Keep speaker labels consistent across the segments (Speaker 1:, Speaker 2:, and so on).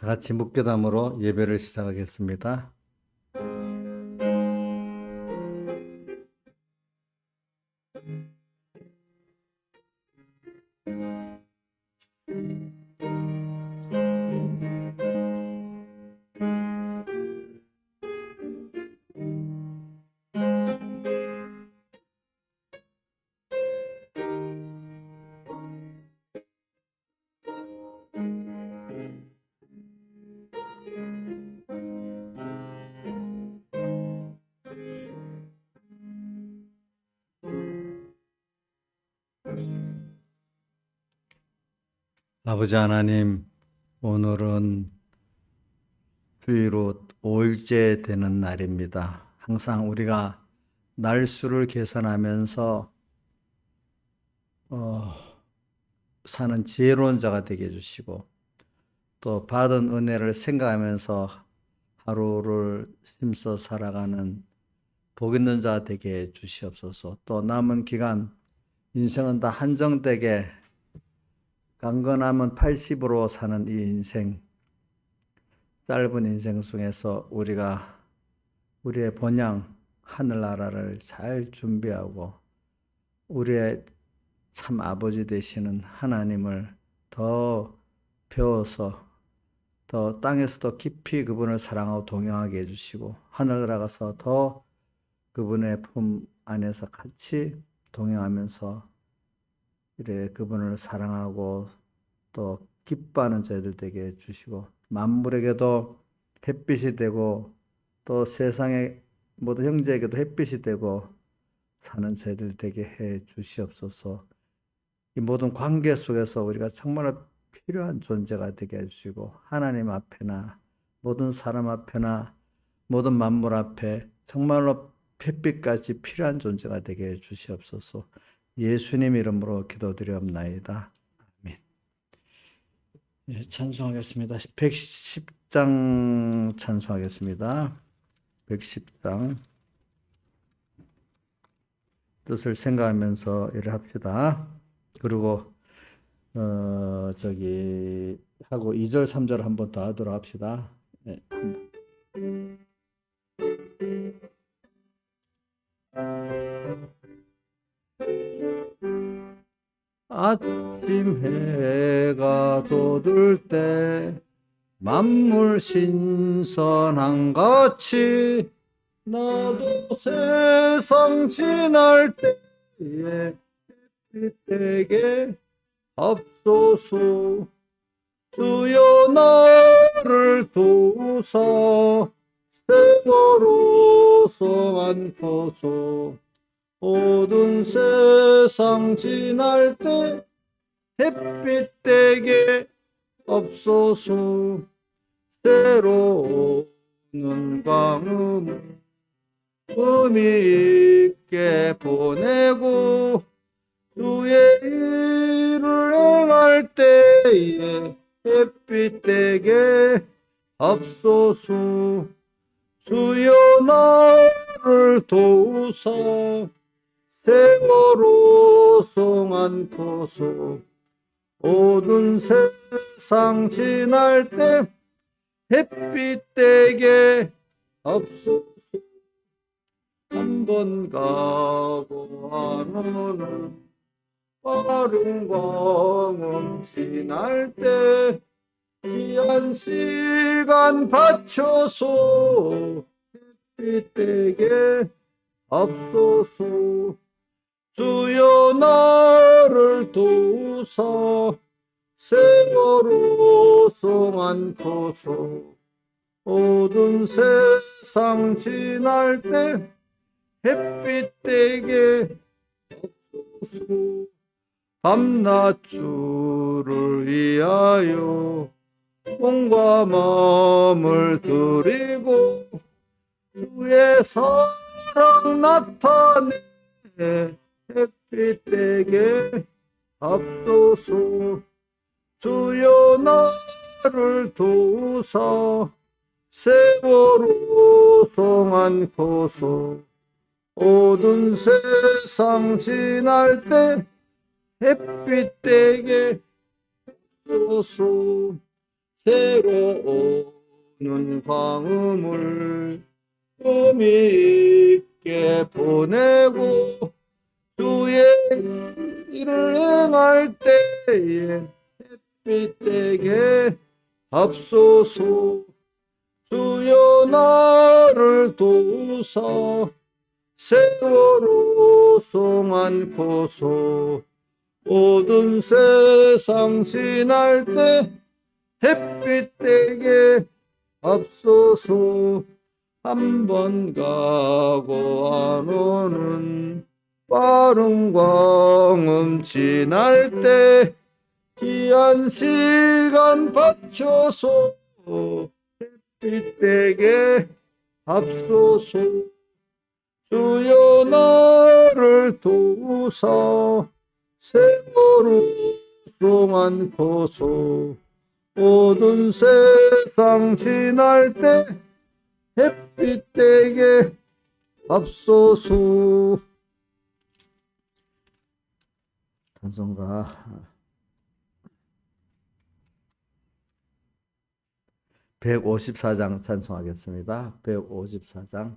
Speaker 1: 다 같이 묵교담으로 예배를 시작하겠습니다. 아버지 하나님, 오늘은 주일로 5일째 되는 날입니다. 항상 우리가 날수를 계산하면서 사는 지혜로운 자가 되게 해주시고, 또 받은 은혜를 생각하면서 하루를 힘써 살아가는 복 있는 자 되게 해 주시옵소서. 또 남은 기간, 인생은 다 한정되게 강건하면 80으로 사는 이 인생, 짧은 인생 속에서 우리가 우리의 본향 하늘나라를 잘 준비하고 우리의 참 아버지 되시는 하나님을 더 배워서 더 땅에서도 깊이 그분을 사랑하고 동행하게 해주시고 하늘나라 가서 더 그분의 품 안에서 같이 동행하면서 이래 그분을 사랑하고 또 기뻐하는 저희들 되게 해주시고 만물에게도 햇빛이 되고 또 세상의 모든 형제에게도 햇빛이 되고 사는 저희들 되게 해 주시옵소서. 이 모든 관계 속에서 우리가 정말로 필요한 존재가 되게 해주시고 하나님 앞에나 모든 사람 앞에나 모든 만물 앞에 정말로 햇빛같이 필요한 존재가 되게 해 주시옵소서. 예수님 이름으로 기도드리옵나이다. 아멘. 예, 찬송하겠습니다. 110장 찬송하겠습니다. 110장 뜻을 생각하면서 일을 합시다. 그리고 하고 2절 3절 한 번 더 하도록 합시다. 네. 아침 해가 돋을 때 만물 신선한 같이 나도 세상 지날 때에 햇빛되게 앞서서 주여 나를 도우사 세월호서 안고서 모든 세상 지날 때 햇빛되게 없소서 때로는 광음을 의미 있게 보내고 주의 일을 행할 때에 햇빛 되게 앞서서 주여 나를 도우사 세월호 송 않고서 어두운 세상 지날 때 햇빛 되게 앞서서 한 번 가고 안 오는 빠른 광음 지날 때 귀한 시간 바쳐서 햇빛 되게 앞서서 주여 나를 도우사 세월호 송 않고서 어두운 세상 지날 때 햇빛 되게 앞서서 밤낮 주를 위하여 몸과 마음을 드리고 주의 사랑 나타내 햇빛 되게 앞서서 주여 나를 도우사 세월호 송 않고서 어두운 세상 지날 때 햇빛 되게 앞서서 새로 오는 광음을 의미 있게 보내고 주의 일을 행할 때에 햇빛 되게 앞서서 주여 나를 도우사 세월호 송 않고서 어두운 세상 지날 때 햇빛 되게 앞서서 한 번 가고 안 오는 빠른 광음 지날 때 귀한 시간 바쳐서 햇빛 되게 앞서서 주여 나를 도우사 세월호 송 않고서 어두운 세상 지날 때 햇빛 되게 앞서서. 찬송가 154장 찬송하겠습니다. 154장.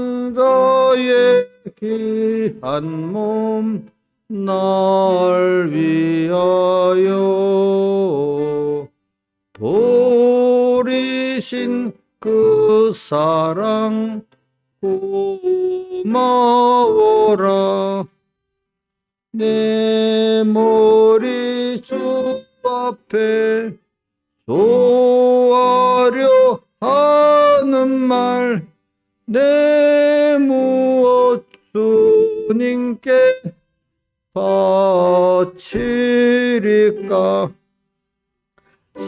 Speaker 1: 송자의 귀한 몸 날 위하여 버리신 그 사랑 고마워라. 내 머리 주 앞에 소하려 하는 말 내 무엇 주님께 바치리까.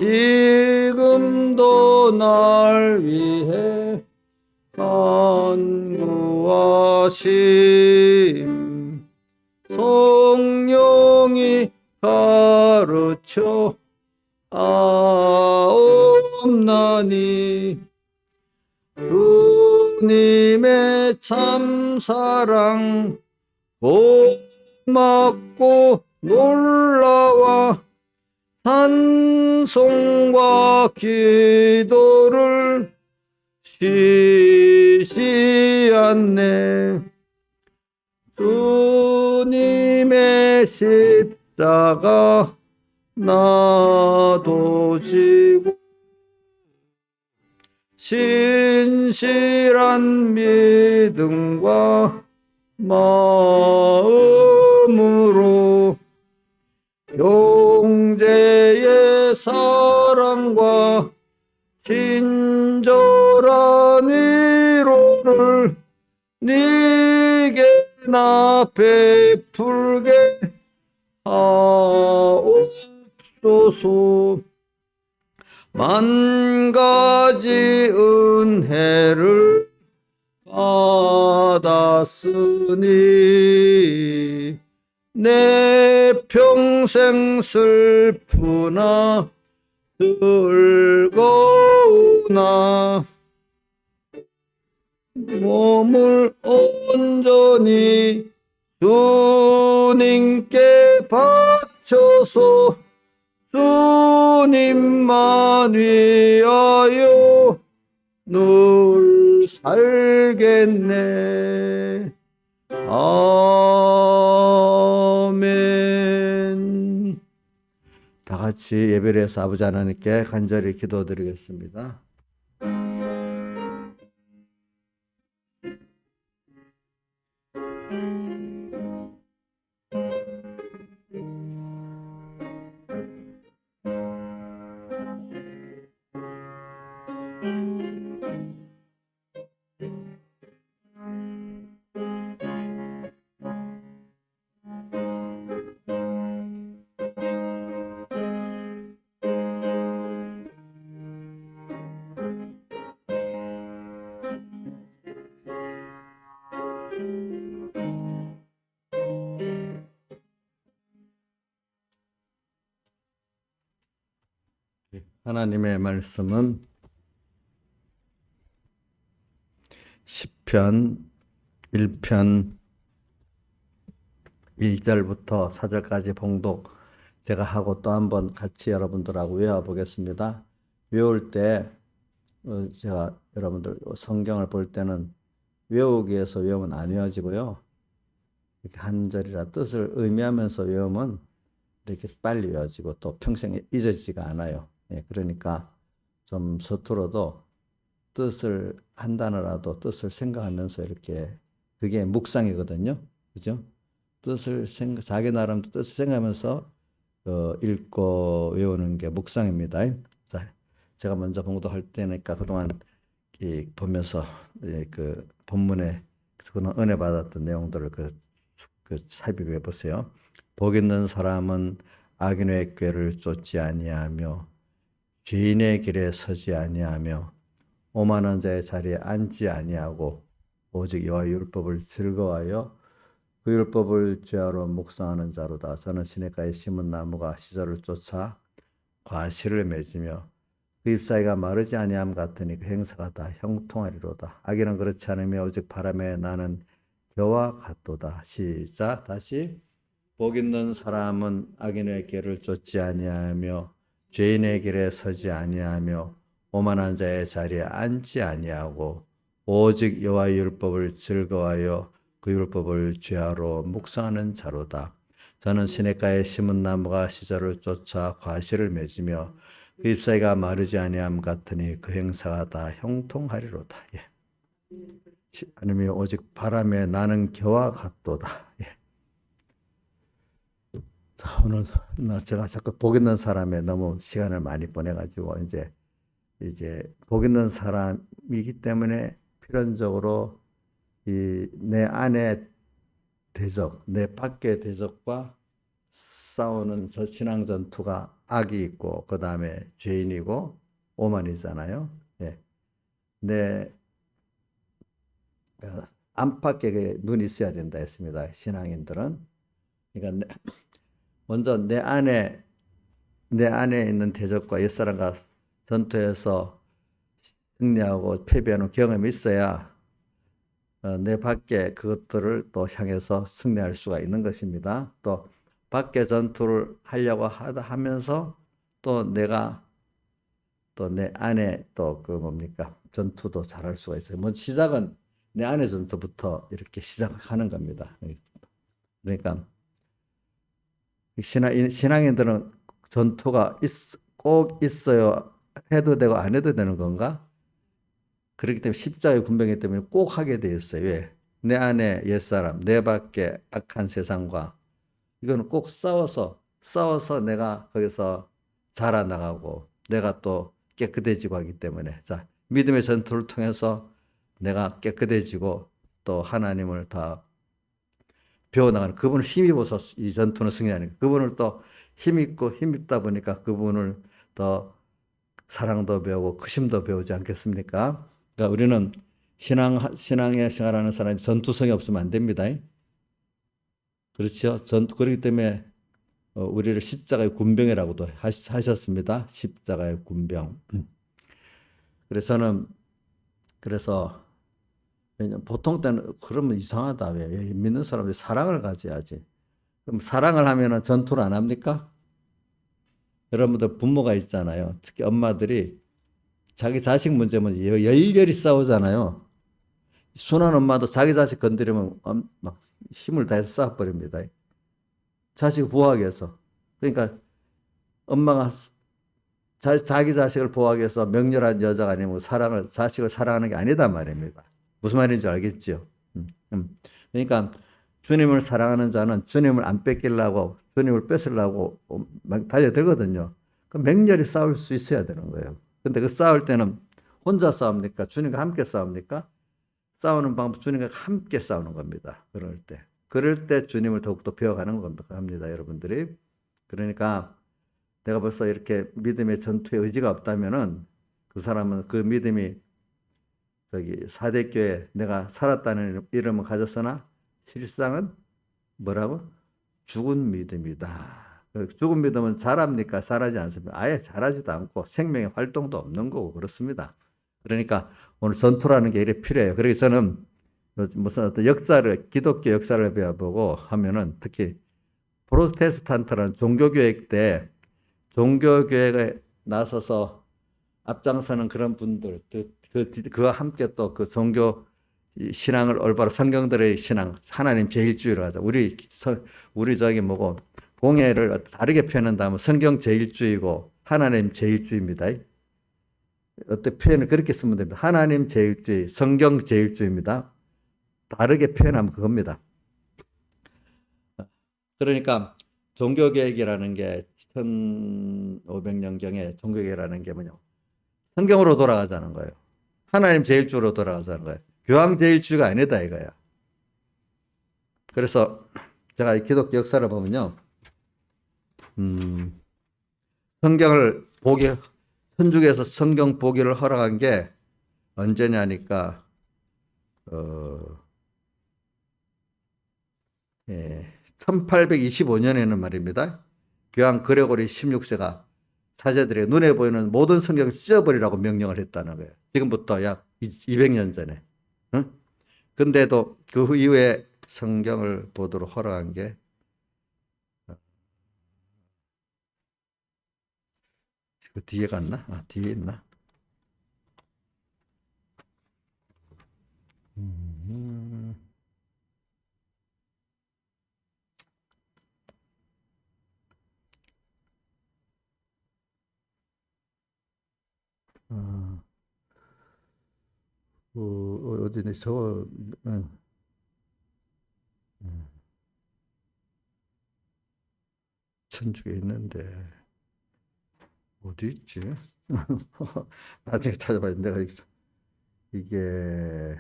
Speaker 1: 지금도 날 위해 간구하심 성령이 가르쳐 아옵나니. 주님의 참사랑 고맙고 놀라와 찬송과 기도를 쉬지 않네. 주님의 십자가 나도 지고 신실한 믿음과 마음으로 형제의 사랑과 친절한 위로를 네게 나 베풀게 하옵소서. 만 가지 은혜를 받았으니 내 평생 슬프나 즐거우나 몸을 온전히 주님께 바쳐서 주님만 위하여 늘 살겠네. 아멘. 다 같이 예배를 해서 아버지 하나님께 간절히 기도드리겠습니다. 하나님의 말씀은 시편 1편 1절부터 4절까지 봉독 제가 하고 또 한번 같이 여러분들하고 외워보겠습니다. 외울 때 제가 여러분들 성경을 볼 때는 외우기 위해서 외우면 안 외워지고요. 이렇게 한 절이라 뜻을 의미하면서 외우면 이렇게 빨리 외워지고 또 평생에 잊어지지가 않아요. 그러니까 좀 서툴어도 뜻을 한 단어라도 뜻을 생각하면서 이렇게 그게 묵상이거든요. 그죠? 자기 나름대로 뜻을 생각하면서 읽고 외우는 게 묵상입니다. 자, 제가 먼저 봉독할 때니까 그동안 보면서 그 본문에 그런 은혜 받았던 내용들을 살펴해 보세요. 복 있는 사람은 악인의 꾀를 쫓지 아니하며 죄인의 길에 서지 아니하며 오만한 자의 자리에 앉지 아니하고 오직 여호와의 율법을 즐거워하여 그 율법을 죄하러 묵상하는 자로다. 저는 시냇가에 심은 나무가 시절을 쫓아 과실을 맺으며 그 잎사귀가 마르지 아니함 같으니 그 행사가 다 형통하리로다. 악인은 그렇지 않으며 오직 바람에 나는 겨와 같도다. 시작. 다시. 복 있는 사람은 악인의 길을 쫓지 아니하며 죄인의 길에 서지 아니하며 오만한 자의 자리에 앉지 아니하고 오직 여호와의 율법을 즐거워하여 그 율법을 죄하러 묵상하는 자로다. 저는 시냇가에 심은 나무가 시절을 쫓아 과실을 맺으며 그 잎사귀가 마르지 아니함 같으니 그 행사가 다 형통하리로다. 하나님이 오직 바람에 나는 겨와 같도다. 자, 오늘 제가 자꾸 복 있는 사람에 너무 시간을 많이 보내가지고 이제 복 있는 사람이기 때문에 필연적으로 내 안의 대적, 내 밖의 대적과 싸우는 저 신앙 전투가 악이 있고 그 다음에 죄인이고 오만이잖아요. 내 안팎에 눈이 있어야 된다 했습니다. 신앙인들은. 그러니까 먼저 내 안에 있는 대적과 옛사람과 전투에서 승리하고 패배하는 경험이 있어야 내 밖에 그것들을 또 향해서 승리할 수가 있는 것입니다. 또 밖에 전투를 하려고 하면서 또 내가 또 내 안에 또 전투도 잘할 수가 있어요. 먼저 시작은 내 안의 전투부터 이렇게 시작하는 겁니다. 그러니까 신앙인들은 전투가 꼭 있어요. 해도 되고 안 해도 되는 건가? 그렇기 때문에 십자가의 군병이기 때문에 꼭 하게 되어 있어요. 왜? 내 안에 옛사람, 내 밖에 악한 세상과 이거는 꼭 싸워서 내가 거기서 자라나가고 내가 또 깨끗해지고 하기 때문에 자, 믿음의 전투를 통해서 내가 깨끗해지고 또 하나님을 다 배워나가는 그분을 힘입어서 이 전투는 승리하는 그분을 또 힘있고 힘입다 보니까 그분을 더 사랑도 배우고 크심도 배우지 않겠습니까? 그러니까 우리는 신앙의 생활하는 사람이 전투성이 없으면 안 됩니다. 그렇죠? 그렇기 때문에 우리를 십자가의 군병이라고도 하셨습니다. 십자가의 군병. 그래서 보통 때는 그러면 이상하다. 왜? 믿는 사람들이 사랑을 가져야지. 그럼 사랑을 하면은 전투를 안 합니까? 여러분들 부모가 있잖아요. 특히 엄마들이 자기 자식 문제면 열렬히 싸우잖아요. 순한 엄마도 자기 자식 건드리면 막 힘을 다해서 쏴버립니다. 자식을 보호하기 위해서. 그러니까 엄마가 자기 자식을 보호하기 위해서 명렬한 여자가 아니면 자식을 사랑하는 게 아니단 말입니다. 무슨 말인지 알겠죠? 그러니까 주님을 사랑하는 자는 주님을 안 뺏기려고 주님을 뺏으려고 막 달려들거든요. 그 맹렬히 싸울 수 있어야 되는 거예요. 근데 그 싸울 때는 혼자 싸웁니까? 주님과 함께 싸웁니까? 싸우는 방법 주님과 함께 싸우는 겁니다. 그럴 때 주님을 더욱더 배워가는 겁니다, 여러분들이. 그러니까 내가 벌써 이렇게 믿음의 전투에 의지가 없다면은 그 사람은 그 믿음이 사대교회 내가 살았다는 이름을 가졌으나 실상은 뭐라고? 죽은 믿음이다. 죽은 믿음은 자랍니까? 자라지 않습니다. 아예 자라지도 않고 생명의 활동도 없는 거고 그렇습니다. 그러니까 오늘 전투라는 게 이래 필요해요. 그래서 저는 무슨 어떤 기독교 역사를 배워보고 하면은 특히 프로테스탄트라는 종교교회 때 종교교회에 나서서 앞장서는 그런 분들, 그와 함께 또 그 종교 신앙을 올바로 성경들의 신앙, 하나님 제일주의로 하자. 우리 뭐고, 공예를 다르게 표현한다면 성경 제일주의고 하나님 제일주의입니다. 어떤 표현을 그렇게 쓰면 됩니다. 하나님 제일주의, 성경 제일주의입니다. 다르게 표현하면 그겁니다. 그러니까 종교개혁이라는 게 1500년경에 종교개혁이라는 게 뭐냐? 성경으로 돌아가자는 거예요. 하나님 제일주의로 돌아가자는 거예요. 교황 제일주의가 아니다 이거야. 그래서 제가 이 기독교 역사를 보면요. 성경을 천주교에서 성경 보기를 허락한 게 언제냐니까 1825년에는 말입니다. 교황 그레고리 16세가 사제들의 눈에 보이는 모든 성경을 찢어버리라고 명령을 했다는 거예요. 지금부터 약 200년 전에. 응? 근데도 그 이후에 성경을 보도록 허락한 게 그 뒤에 갔나? 뒤에 있나? 어디네, 천주에 있는데, 어디 있지? 나중에 찾아봐야 돼. 내가 이게,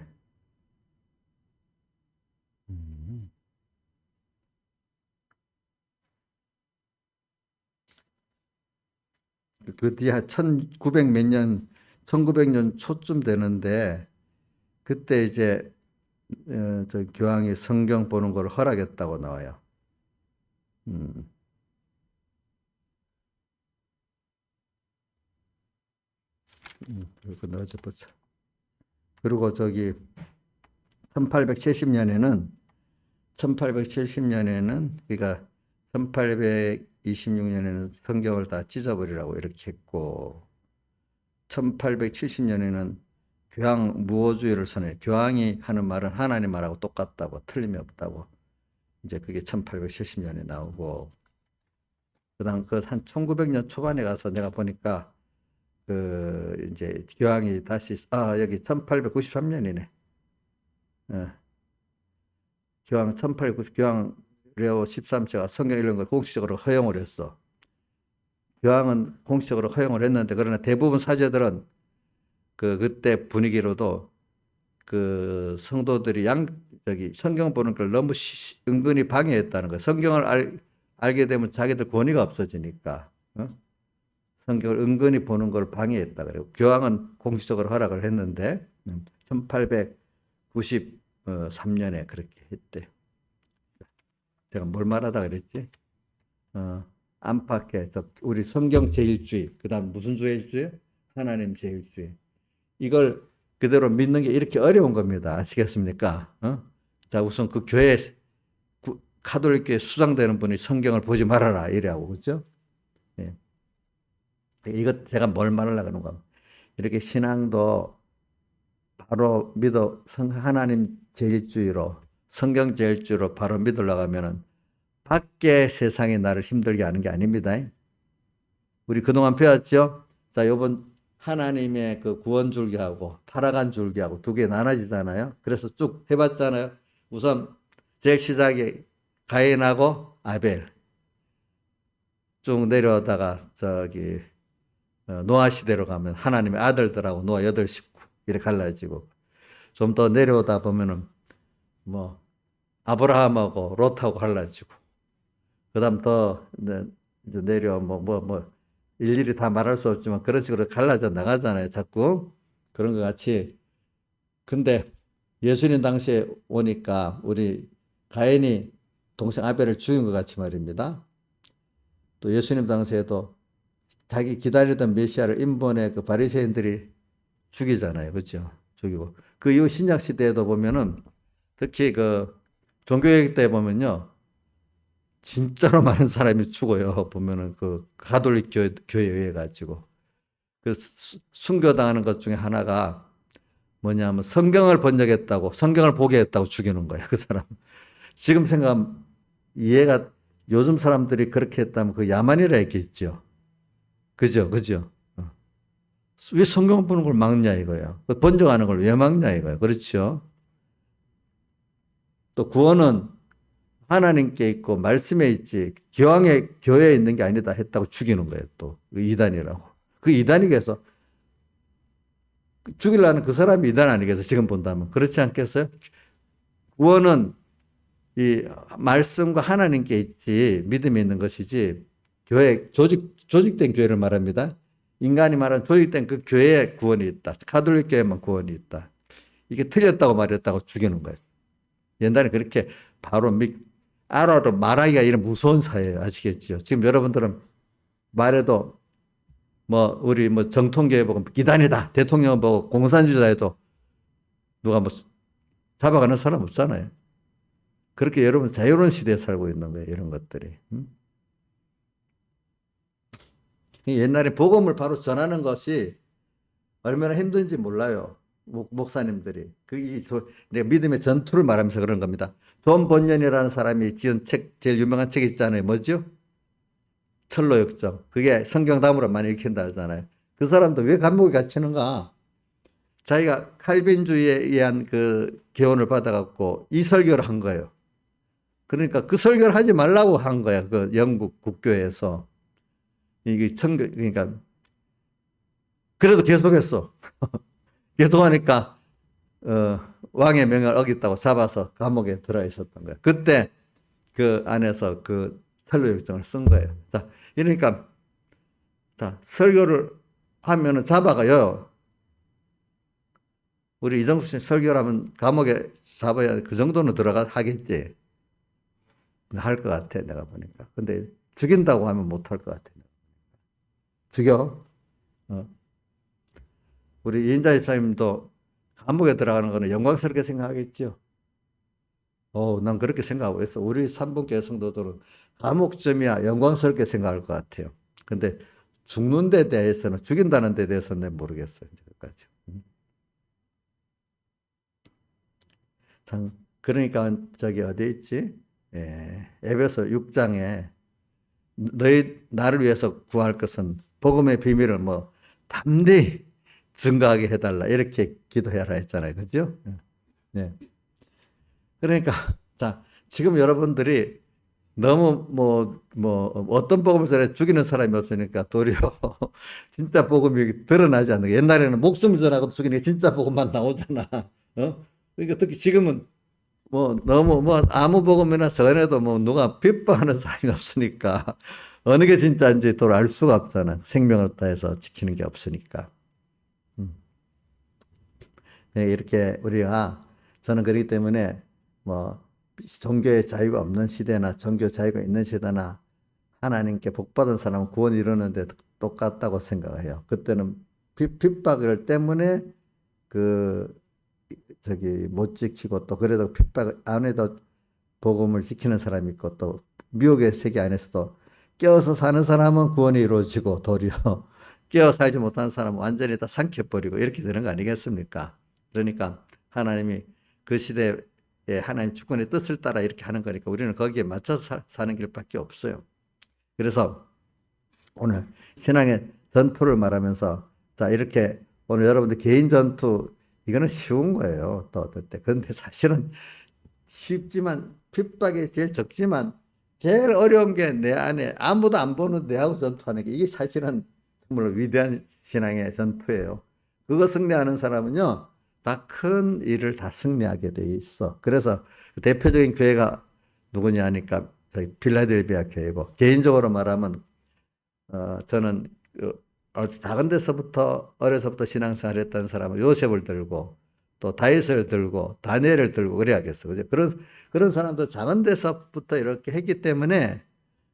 Speaker 1: 그 뒤에 1900 몇 년, 1900년 초쯤 되는데, 그때 이제, 저 교황이 성경 보는 걸 허락했다고 나와요. 그거 어디 보자. 그리고 1870년에는, 그러니까 1826년에는 성경을 다 찢어버리라고 이렇게 했고, 1870년에는 교황 무호주의를 선언해. 교황이 하는 말은 하나님 말하고 똑같다고, 틀림이 없다고. 이제 그게 1870년에 나오고, 그다음 한 1900년 초반에 가서 내가 보니까 이제 교황이 다시 여기 1893년이네. 교황 레오 13세가 성경 읽는 걸 공식적으로 허용을 했어. 교황은 공식적으로 허용을 했는데 그러나 대부분 사제들은 그때 분위기로도 그 성도들이 성경 보는 걸 너무 은근히 방해했다는 거예요. 성경을 알게 되면 자기들 권위가 없어지니까. 성경을 은근히 보는 걸 방해했다 그래요. 교황은 공식적으로 허락을 했는데 1893년에 그렇게 했대요. 제가 뭘 말하다 그랬지? 안팎에 우리 성경 제일주의, 그다음 무슨 제일주의? 하나님 제일주의. 이걸 그대로 믿는 게 이렇게 어려운 겁니다. 아시겠습니까? 자, 우선 그 교회 카톨릭 교회 수장되는 분이 성경을 보지 말아라 이래하고 그죠? 예. 이것 제가 뭘 말하려고 하는가? 이렇게 신앙도 바로 하나님 제일주의로 성경 제일주의로 바로 믿으려고 하면은 밖에 세상이 나를 힘들게 하는 게 아닙니다. 우리 그동안 배웠죠? 자, 요번 하나님의 그 구원 줄기하고 타락한 줄기하고 두 개 나눠지잖아요. 그래서 쭉 해봤잖아요. 우선 제일 시작이 가인하고 아벨. 쭉 내려오다가 노아 시대로 가면 하나님의 아들들하고 노아 8식구 이렇게 갈라지고, 좀 더 내려오다 보면은 뭐 아브라함하고 롯하고 갈라지고, 그다음 더 이제 내려 일일이 다 말할 수 없지만 그런 식으로 갈라져 나가잖아요. 자꾸 그런 것 같이. 근데 예수님 당시에 오니까 우리 가인이 동생 아벨을 죽인 것 같이 말입니다. 또 예수님 당시에도 자기 기다리던 메시아를 인본의 그 바리새인들이 죽이잖아요. 그렇죠? 죽이고. 그 이후 신약 시대에도 보면은 특히 그 종교개혁 때 보면요. 진짜로 많은 사람이 죽어요. 보면은 그 가톨릭 교회에 의해 가지고. 그 순교당하는 것 중에 하나가 뭐냐면 성경을 번역했다고, 성경을 보게 했다고 죽이는 거예요. 그 사람. 지금 생각하면 이해가, 요즘 사람들이 그렇게 했다면 그 야만이라 했겠죠. 그죠? 왜 성경 보는 걸 막냐 이거예요. 번역하는 걸 왜 막냐 이거예요. 그렇죠? 또 구원은 하나님께 있고 말씀에 있지 교회에 있는 게 아니다 했다고 죽이는 거예요. 또 이단이라고. 그 이단이겠어. 죽이려는 그 사람이 이단 아니겠어. 지금 본다면. 그렇지 않겠어요? 구원은 이 말씀과 하나님께 있지 믿음이 있는 것이지, 교회 조직된 교회를 말합니다. 인간이 말하는 조직된 그 교회에 구원이 있다. 가톨릭 교회만 구원이 있다. 이게 틀렸다고 말했다고 죽이는 거예요. 옛날에 그렇게 바로 알아도 말하기가 이런 무서운 사회예요. 아시겠죠? 지금 여러분들은 말해도 우리 정통교회 보고 이단이다, 대통령 보고 공산주의자 해도 누가 잡아가는 사람 없잖아요. 그렇게 여러분 자유로운 시대에 살고 있는 거예요. 이런 것들이. 옛날에 복음을 바로 전하는 것이 얼마나 힘든지 몰라요. 목사님들이. 내가 믿음의 전투를 말하면서 그런 겁니다. 존 번연이라는 사람이 지은 책, 제일 유명한 책 있잖아요. 뭐죠? 철로역정. 그게 성경 다음으로 많이 읽힌다 하잖아요. 그 사람도 왜 감옥에 갇히는가? 자기가 칼빈주의에 의한 그 교훈을 받아갖고 이 설교를 한 거예요. 그러니까 그 설교를 하지 말라고 한 거야. 그 영국 국교에서. 그러니까 그래도 계속했어. 계속하니까 왕의 명령을 어겼다고 잡아서 감옥에 들어 있었던 거예요. 그때 그 안에서 그 철로역정을 쓴 거예요. 자, 이러니까 설교를 하면은 잡아가요. 우리 이정수 씨 설교를 하면 감옥에 잡아야 그 정도는 하겠지. 할 것 같아, 내가 보니까. 근데 죽인다고 하면 못할 것 같아. 죽여. 우리 이인자 집사님도 감옥에 들어가는 거는 영광스럽게 생각하겠죠. 난 그렇게 생각하고 있어. 우리 3분교회 성도들은 감옥점이야 영광스럽게 생각할 것 같아요. 근데 죽는 데 대해서는, 죽인다는 데 대해서는 모르겠어요. 지금까지. 참, 그러니까 어디 있지? 에베소 6장에 나를 위해서 구할 것은 복음의 비밀을 담대히 증거하게 해달라 이렇게 기도해라 했잖아요. 그죠? 네. 그러니까 지금 여러분들이 너무 어떤 복음을 전해 죽이는 사람이 없으니까 도리어 진짜 복음이 드러나지 않는 거. 옛날에는 목숨 전하고 죽이는 게 진짜 복음만 나오잖아. 그러니까 특히 지금은 뭐 너무 뭐 아무 복음이나 전해도 뭐 누가 핍박하는 사람이 없으니까 어느 게 진짜인지 도를 알 수가 없잖아. 생명을 다해서 지키는 게 없으니까. 음. 이렇게 우리가 저는 그렇기 때문에 뭐 종교의 자유가 없는 시대나 종교 자유가 있는 시대나 하나님께 복받은 사람은 구원 이루는데 똑같다고 생각해요. 그때는 핍박을 때문에 그 저기 못 지키고 또 그래도 핍박 안에도 복음을 지키는 사람이 있고 또 미혹의 세계 안에서도 깨어서 사는 사람은 구원이 이루어지고 도리어 깨어 살지 못하는 사람은 완전히 다 삼켜버리고 이렇게 되는 거 아니겠습니까? 그러니까 하나님이 그 시대에 하나님 주권의 뜻을 따라 이렇게 하는 거니까 우리는 거기에 맞춰서 사는 길밖에 없어요. 그래서 오늘 신앙의 전투를 말하면서 자 이렇게 오늘 여러분들 개인 전투 이거는 쉬운 거예요. 또 어떨 때. 그런데 사실은 쉽지만 핍박이 제일 적지만 제일 어려운 게 내 안에 아무도 안 보는 내하고 전투하는 게 이게 사실은 정말 위대한 신앙의 전투예요. 그거 승리하는 사람은요 다 큰 일을 다 승리하게 돼 있어. 그래서 대표적인 교회가 누구냐 하니까 저희 필라델비아 교회고 개인적으로 말하면 저는 아주 작은 데서부터 어려서부터 신앙생활을 했던 사람은 요셉을 들고 또 다윗을 들고 다니엘을 들고 그래야겠어. 그죠? 그런 사람도 작은 데서부터 이렇게 했기 때문에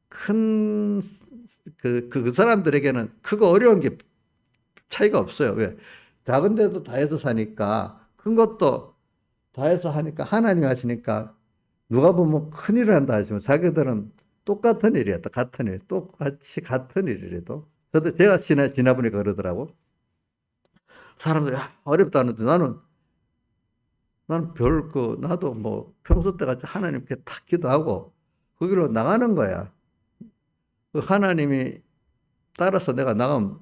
Speaker 1: 큰 그 사람들에게는 크고 어려운 게 차이가 없어요. 왜? 작은 데도 다 해서 사니까 큰 것도 다 해서 하니까 하나님이 하시니까 누가 보면 큰 일을 한다 하지만 자기들은 똑같은 일이었다. 같은 일. 똑같이 같은 일이라도. 저도 제가 지나보니까 그러더라고. 사람들이 어렵다 하는데 나는 나도 뭐 평소 때 같이 하나님께 탁 기도하고 그 길로 나가는 거야. 그 하나님이 따라서 내가 나가면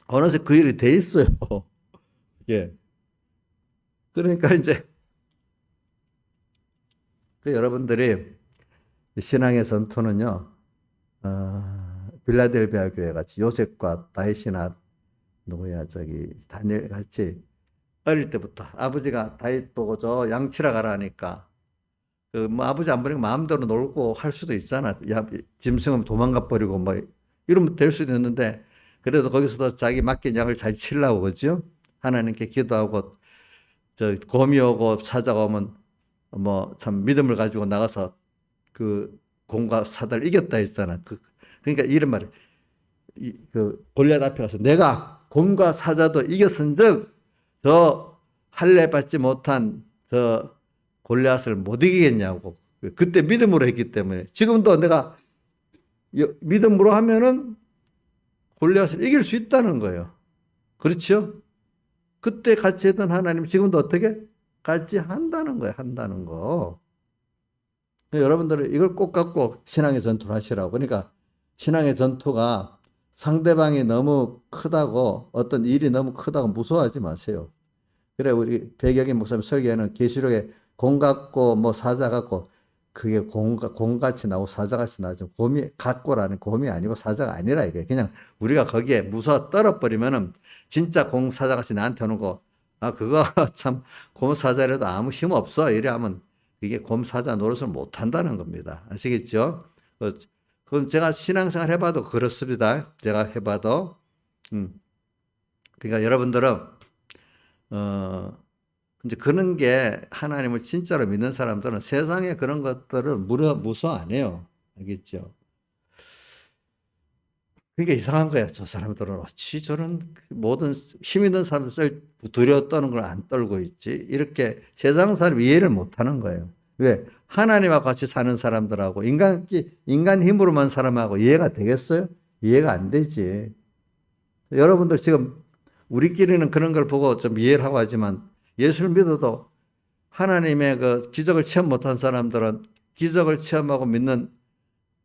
Speaker 1: 어느새 그 일이 돼 있어요. 예. 그러니까 이제 그 여러분들이 신앙의 전투는요, 빌라델비아 교회 같이 요셉과 다윗이나 누구야, 다니엘 같이 어릴 때부터 아버지가 다윗 보고 저 양치라 가라 하니까 그 뭐 아버지 안 보니까 마음대로 놀고 할 수도 있잖아. 야, 짐승은 도망가 버리고 뭐 이러면 될 수도 있는데 그래도 거기서도 자기 맡긴 양을 잘 치려고 그죠? 하나님께 기도하고 저 곰이 오고 사자가 오면 뭐 참 믿음을 가지고 나가서 그 곰과 사자를 이겼다 했잖아. 그러니까 이런 말을 그 골리앗 앞에 가서 내가 곰과 사자도 이겼은즉 저 할례 받지 못한 저 골리앗을 못 이기겠냐고. 그때 믿음으로 했기 때문에 지금도 내가 믿음으로 하면은 골리앗을 이길 수 있다는 거예요. 그렇죠? 그때 같이 했던 하나님 지금도 어떻게 같이 한다는 거예요. 한다는 거. 여러분들은 이걸 꼭 갖고 신앙의 전투를 하시라고. 그러니까 신앙의 전투가 상대방이 너무 크다고 어떤 일이 너무 크다고 무서워하지 마세요. 그래 우리 백여긴 목사님 설계에는 계시록에 곰 같고 뭐 사자 같고 그게 곰같이 나오고 사자같이 나죠. 곰이 같고라는 곰이 아니고 사자가 아니라 이게 그냥 우리가 거기에 무서워 떨어버리면은 진짜 곰 사자같이 나한테 오는 거 그거 참 곰 사자라도 아무 힘 없어 이래 하면 이게 곰 사자 노릇을 못 한다는 겁니다. 아시겠죠? 그건 제가 신앙생활 해봐도 그렇습니다. 제가 해봐도 그러니까 여러분들은 이제 그런 게 하나님을 진짜로 믿는 사람들은 세상에 그런 것들을 무서워 안 해요. 알겠죠? 그게 이상한 거야. 저 사람들은 어찌 저런 모든 힘 있는 사람들 두려워 떠는 걸 안 떨고 있지. 이렇게 세상 사람 이해를 못 하는 거예요. 왜? 하나님하고 같이 사는 사람들하고 인간 힘으로만 사람하고 이해가 되겠어요? 이해가 안 되지. 여러분들 지금 우리끼리는 그런 걸 보고 좀 이해를 하고 하지만 예수를 믿어도 하나님의 그 기적을 체험 못한 사람들은 기적을 체험하고 믿는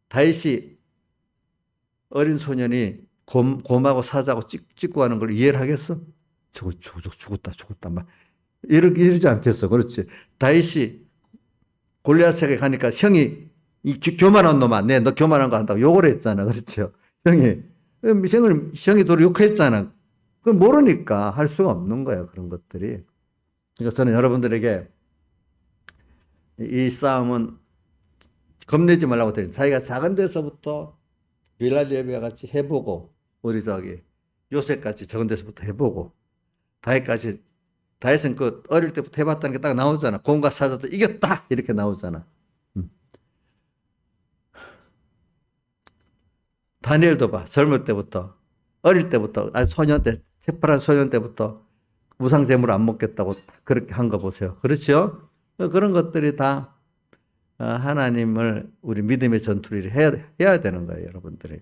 Speaker 1: 다윗이 어린 소년이 곰하고 사자하고 찍고 하는 걸 이해를 하겠어? 저거 죽었다 막 이러지 않겠어. 그렇지. 다윗이 골리앗에게 가니까 형이 이 교만한 놈아, 너 교만한 거 한다고 욕을 했잖아. 그렇죠. 형이 도로 욕했잖아. 그걸 모르니까 할 수가 없는 거예요. 그런 것들이. 그러니까 저는 여러분들에게 이 싸움은 겁내지 말라고 드린 자기가 작은 데서부터 빌라델비아 같이 해보고 우리 요셉같이 적은 데서부터 해보고 다윗까지 다윗은 그 어릴 때부터 해봤다는 게 딱 나오잖아. 공과 사자도 이겼다 이렇게 나오잖아. 다니엘도 봐. 젊을 때부터 어릴 때부터 소년 때 새파란 소년 때부터 우상 제물 안 먹겠다고 그렇게 한 거 보세요. 그렇죠? 그런 것들이 다 하나님을 우리 믿음의 전투를 해야 되는 거예요, 여러분들이.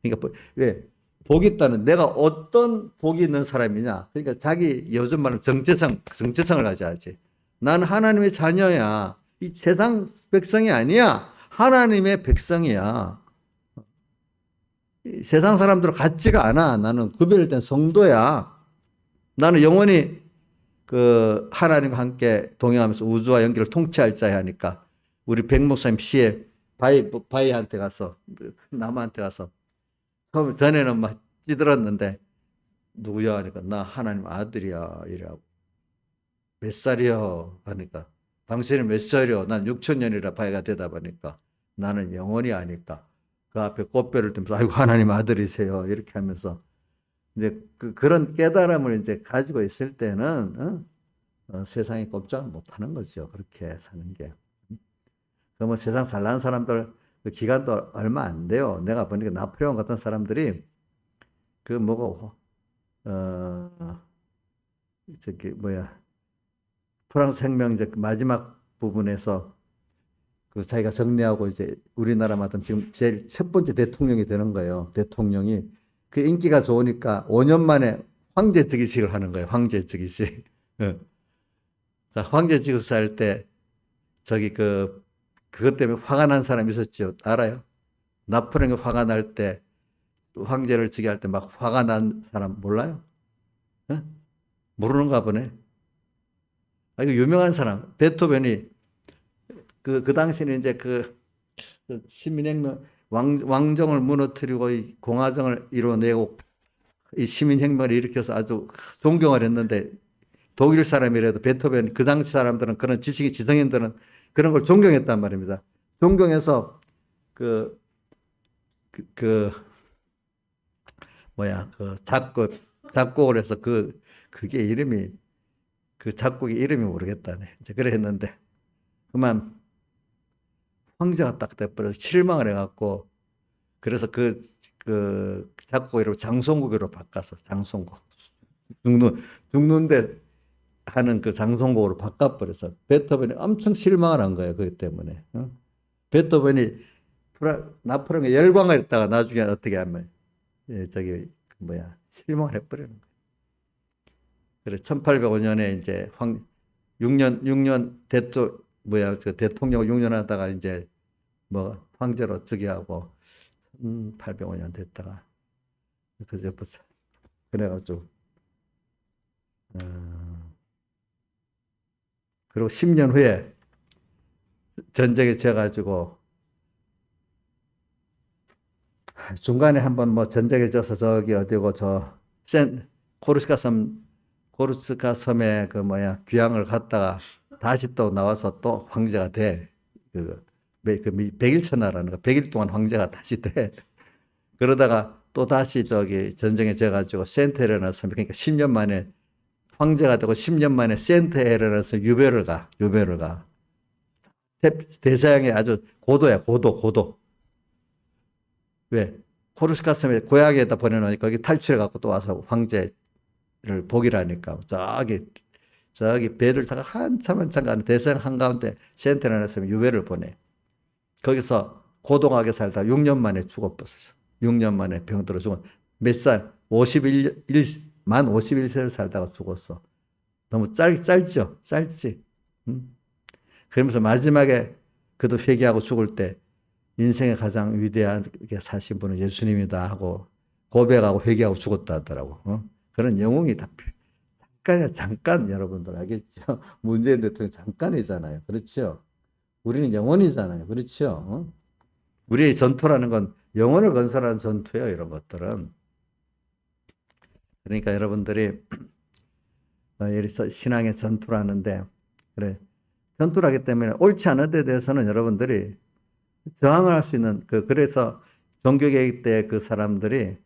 Speaker 1: 그러니까 왜 복이 있다는 내가 어떤 복이 있는 사람이냐? 그러니까 자기 요즘 말로 정체성을 가져야지. 나는 하나님의 자녀야. 이 세상 백성이 아니야. 하나님의 백성이야. 세상 사람들은 같지가 않아. 나는 구별된 성도야. 나는 영원히 그 하나님과 함께 동행하면서 우주와 연기를 통치할 자야 하니까 우리 백 목사님 시에 바이한테 가서 나무한테 가서 전에는 막 찌들었는데 누구야 하니까 나 하나님 아들이야 이라고. 몇 살이요 하니까 당신은 몇 살이요? 난 6천년이라 바이가 대답하니까 나는 영원히 아니까 그 앞에 꽃배를 들면서 아이고 하나님 아들이세요 이렇게 하면서 이제 그런 깨달음을 이제 가지고 있을 때는 세상이 꼼짝을 못하는 거죠. 그렇게 사는 게. 그러면 세상 잘난 사람들 그 기간도 얼마 안 돼요. 내가 보니까 나폴레옹 같은 사람들이 그 뭐고 저기 뭐야 프랑스 혁명제 마지막 부분에서 그 자기가 정리하고 이제 우리나라마다 지금 제일 첫 번째 대통령이 되는 거예요. 대통령이 그 인기가 좋으니까 5년 만에 황제 즉위식을 하는 거예요. 황제 즉위식. 자, 황제 즉위식 할 때 저기 그것 때문에 화가 난 사람이 있었죠. 알아요? 나폴레옹이 화가 날 때 황제를 즉위할 때 막 화가 난 사람 몰라요? 모르는가 보네. 이거 유명한 사람. 베토벤이 그 당시에는 이제 그 시민혁명 왕정을 무너뜨리고 이 공화정을 이뤄내고 이 시민혁명을 일으켜서 아주 존경을 했는데 독일 사람이라도 베토벤 그 당시 사람들은 그런 지성인들은 그런 걸 존경했단 말입니다. 존경해서 작곡을 해서 그게 이름이 그 작곡의 이름이 모르겠다네. 이제 그래 했는데 그만 황제가 딱 돼버려서 실망을 해갖고 그래서 그 작곡 이름 장송곡으로 바꿔서 장송곡 죽는데 하는 그 장송곡으로 바꿔버려서 베토벤이 엄청 실망을 한 거예요. 그것 때문에. 베토벤이 나폴레옹에 열광을 했다가 나중에 어떻게 하면 저기 실망을 해버리는 거예요. 그래 1805년에 이제 6년 대통령을 6년 하다가 이제 뭐 황제로 즉위하고 805년 됐다가 그제부터 그래가지고 그리고 10년 후에 전쟁에 져가지고 중간에 한번 뭐 전쟁에 져서 저기 어디고 코르시카 섬에 귀향을 갔다가 다시 또 나와서 또 황제가 돼. 백일천하라는 거. 100일 동안 황제가 다시 돼. 그러다가 또 다시 저기 전쟁에 져가지고 센테레나 섬, 그러니까 10년 만에 황제가 되고 10년 만에 센테레나 섬 유배를 가. 대서양의 아주 고도야, 고도. 왜? 코르시카 섬에 고향에다 보내놓으니까 거기 탈출해갖고 또 와서 황제를 복이라니까. 저기 배를 타고 한참 가는 대서양 한가운데 센테레나 섬에 유배를 보내. 거기서 고동하게 살다 6년 만에 죽어버렸어. 6년 만에 병들어 죽어. 몇 살? 만 51세를 살다가 죽었어. 너무 짧죠? 짧지? 그러면서 마지막에 그도 회개하고 죽을 때 인생의 가장 위대하게 사신 분은 예수님이다 하고 고백하고 회개하고 죽었다 하더라고. 그런 영웅이 다 잠깐 여러분들 알겠죠? 문재인 대통령 잠깐이잖아요. 그렇죠? 우리는 영원이잖아요. 그렇죠? 우리의 전투라는 건 영혼을 건설하는 전투예요. 이런 것들은. 그러니까 여러분들이 여기서 신앙의 전투를 하는데 그래 전투를 하기 때문에 옳지 않은 데 대해서는 여러분들이 저항을 할 수 있는, 그래서 종교개혁 때 그 사람들이,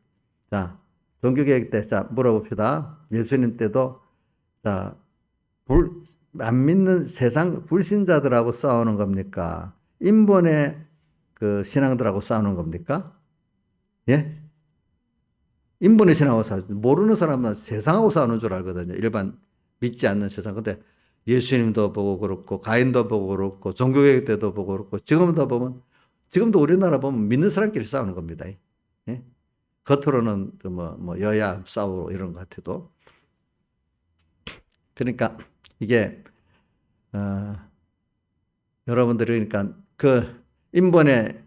Speaker 1: 자, 종교개혁 때, 자, 물어봅시다. 예수님 때도, 자, 안 믿는 세상 불신자들하고 싸우는 겁니까? 인본의 그 신앙들하고 싸우는 겁니까? 예? 인본의 신앙하고 싸우지. 모르는 사람은 세상하고 싸우는 줄 알거든요. 일반 믿지 않는 세상. 근데 예수님도 보고 그렇고, 가인도 보고 그렇고, 종교개혁 때도 보고 그렇고, 지금도 우리나라 보면 믿는 사람끼리 싸우는 겁니다. 예? 겉으로는 여야 싸우고 이런 것 같아도. 그러니까 이게, 여러분들이 그러니까 그 인본의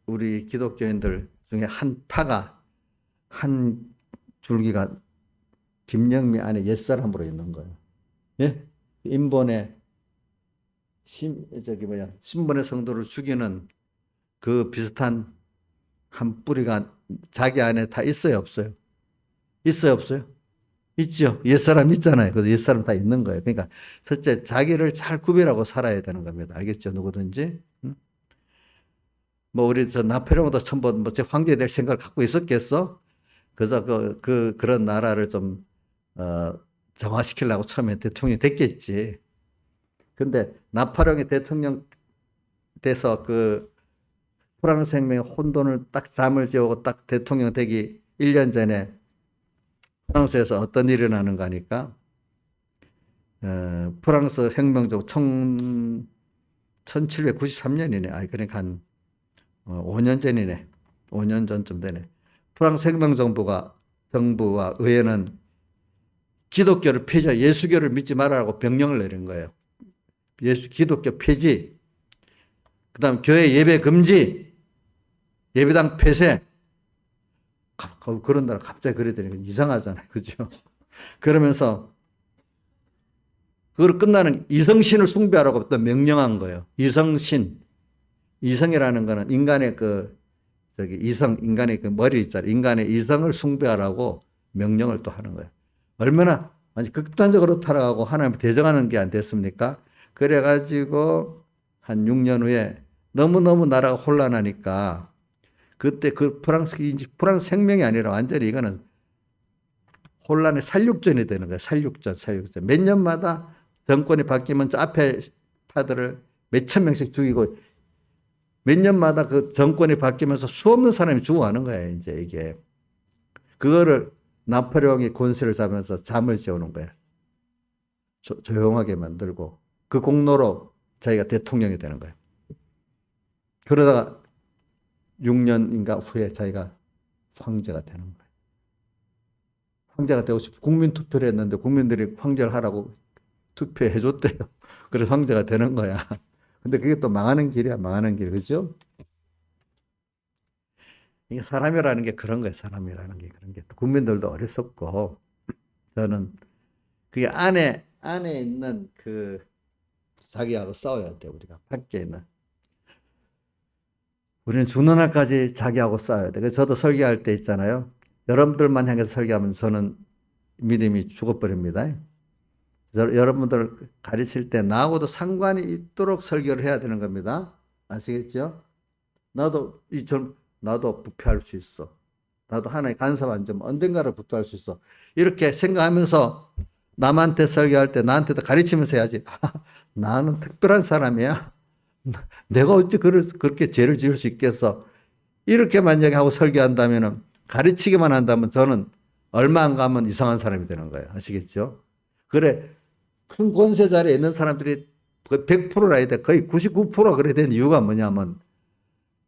Speaker 1: 우리 기독교인들 중에 한 파가, 한 줄기가 김영미 안에 옛사람으로 있는 거예요. 예? 인본의 신본의 성도를 죽이는 그 비슷한 한 뿌리가 자기 안에 다 있어요, 없어요? 있어요, 없어요? 있죠. 옛사람 있잖아요. 그래서 옛사람 다 있는 거예요. 그러니까 첫째, 자기를 잘 구별하고 살아야 되는 겁니다. 알겠죠? 누구든지. 뭐 우리 저 나폴레옹도 처음 제 황제 될 생각을 갖고 있었겠어? 그래서 그런 나라를 좀 정화시키려고 처음에 대통령이 됐겠지. 근데 나폴레옹이 대통령 돼서 그 프랑스 혁명의 혼돈을 딱 잠을 재우고 딱 대통령 되기 1년 전에 프랑스에서 어떤 일이 일어나는가 하니까 프랑스 혁명적 1793년이네. 그러니까 한 5년 전이네. 5년 전쯤 되네. 프랑스 혁명 정부와 의회는 기독교를 폐지하고 예수교를 믿지 말라고 명령을 내린 거예요. 기독교 폐지, 그 다음 교회 예배 금지, 예배당 폐쇄. 그런 나라 갑자기 그래 되니까 이상하잖아요. 그죠? 그러면서 그걸 끝나는 이성신을 숭배하라고 또 명령한 거예요. 이성신. 이성이라는 거는 인간의 인간의 그 머리 있잖아요. 인간의 이성을 숭배하라고 명령을 또 하는 거예요. 얼마나 완전 극단적으로 타락하고 하나님 대적하는 게 안 됐습니까? 그래가지고 한 6년 후에 너무너무 나라가 혼란하니까 그때 프랑스 혁명이 아니라 완전히 이거는 혼란의 살육전이 되는 거예요. 살육전. 몇 년마다 정권이 바뀌면 저 앞에 파들을 몇천 명씩 죽이고 몇 년마다 그 정권이 바뀌면서 수없는 사람이 죽어가는 거예요. 이제 이게. 그거를 나폴레옹이 권세를 잡으면서 잠을 재우는 거예요. 조용하게 만들고 그 공로로 자기가 대통령이 되는 거예요. 그러다가 6년인가 후에 자기가 황제가 되는 거예요. 황제가 되고 싶어 국민 투표를 했는데 국민들이 황제를 하라고 투표해 줬대요. 그래서 황제가 되는 거야. 근데 그게 또 망하는 길이야, 망하는 길. 그죠? 이게 사람이라는 게 그런 거예요. 사람이라는 게 그런 게. 국민들도 어렸었고, 저는 그게 안에 있는 자기하고 싸워야 돼, 우리가. 밖에 있는. 우리는 죽는 날까지 자기하고 싸워야 돼. 그래서 저도 설교할 때 있잖아요. 여러분들만 향해서 설교하면 저는 믿음이 죽어버립니다. 여러분들 가르칠 때 나하고도 상관이 있도록 설교를 해야 되는 겁니다. 아시겠죠? 나도 부패할 수 있어. 나도 하나님 간섭 안 좀 언젠가를 부패할 수 있어. 이렇게 생각하면서 남한테 설교할 때 나한테도 가르치면서 해야지. 나는 특별한 사람이야. 내가 어찌 그렇게 죄를 지을 수 있겠어. 이렇게 만약에 하고 설교한다면 가르치기만 한다면 저는 얼마 안 가면 이상한 사람이 되는 거예요. 아시겠죠? 그래. 큰 권세 자리에 있는 사람들이 100%라 해야 돼. 거의 99%가 그래야 되는 이유가 뭐냐면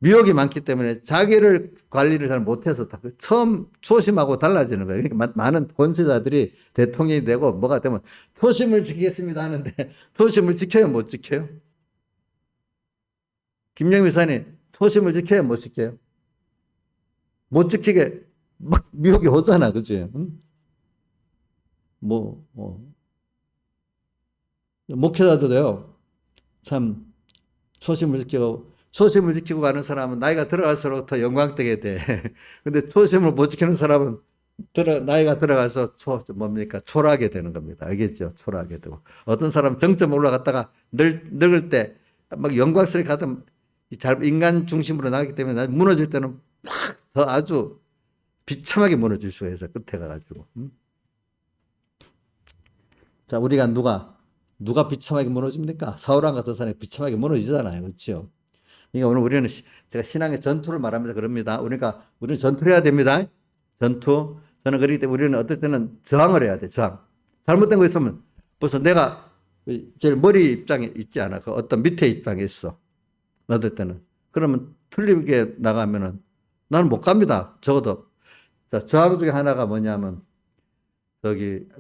Speaker 1: 미혹이 많기 때문에 자기를 관리를 잘 못해서 처음 초심하고 달라지는 거예요. 그러니까 많은 권세자들이 대통령이 되고 뭐가 되면 초심을 지키겠습니다 하는데 초심을 지켜요? 못 지켜요? 김영미 사님, 초심을 지켜요? 못 지켜요? 못 지키게 막 미혹이 오잖아. 그치? 응? 목회자도요, 참, 초심을 지키고 가는 사람은 나이가 들어갈수록 더 영광되게 돼. 근데 초심을 못 지키는 사람은 나이가 들어가서 뭡니까? 초라하게 되는 겁니다. 알겠죠? 초라하게 되고. 어떤 사람 정점 올라갔다가 늙을 때 막 영광스럽게 가던 인간 중심으로 나가기 때문에 무너질 때는 막 더 아주 비참하게 무너질 수가 있어. 끝에 가가지고. 자, 우리가 누가 비참하게 무너집니까? 사울왕 같은 사람이 비참하게 무너지잖아요. 그렇죠? 그러니까 오늘 우리는 제가 신앙의 전투를 말하면서 그럽니다. 우리는 전투를 해야 됩니다. 전투. 저는 그렇기 때문에 우리는 어떨 때는 저항을 해야 돼. 저항. 잘못된 거 있으면 벌써 내가 제일 머리 입장에 있지 않아. 그 어떤 밑에 입장에 있어. 어떨 때는. 그러면 틀리게 나가면은 나는 못 갑니다. 적어도. 자, 저항 중에 하나가 뭐냐면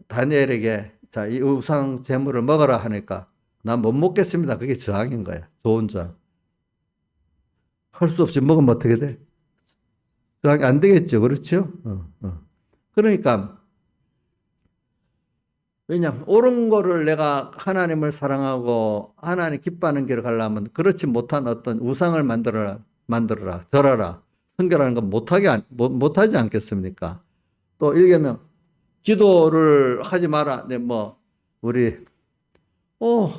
Speaker 1: 다니엘에게 자, 이 우상 제물을 먹어라 하니까 난 못 먹겠습니다. 그게 저항인 거야. 좋은 저항. 할 수 없이 먹으면 어떻게 돼? 저항이 안 되겠죠. 그렇죠? 그러니까 왜냐하면 옳은 거를 내가 하나님을 사랑하고 하나님 기뻐하는 길을 가려면 그렇지 못한 어떤 우상을 만들어라, 절하라, 성결하는 건 못하지 않겠습니까? 또 일개명 기도를 하지 마라. 네,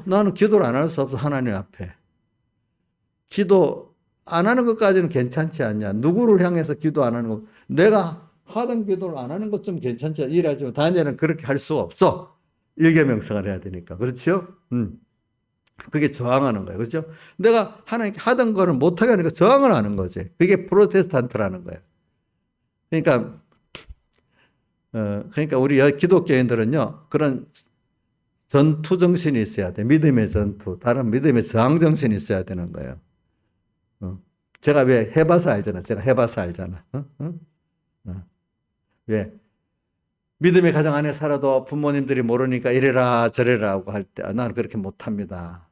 Speaker 1: 나는 기도를 안 할 수 없어. 하나님 앞에. 기도 안 하는 것까지는 괜찮지 않냐. 누구를 향해서 기도 안 하는 거. 내가 하던 기도를 안 하는 것 좀 괜찮지 않냐. 이래가지고 다니엘은 그렇게 할 수가 없어. 일개명성을 해야 되니까. 그렇죠? 그게 저항하는 거예요. 그렇죠? 내가 하나님께 하던 거를 못하게 하니까 저항을 하는 거지. 그게 프로테스탄트라는 거예요. 그러니까 우리 기독교인들은요, 그런 전투 정신이 있어야 돼. 믿음의 전투. 다른 믿음의 저항 정신이 있어야 되는 거예요. 제가 왜 해봐서 알잖아. 제가 해봐서 알잖아. 왜? 믿음의 가정 안에 살아도 부모님들이 모르니까 이래라 저래라 하고 할 때, 나는 그렇게 못합니다.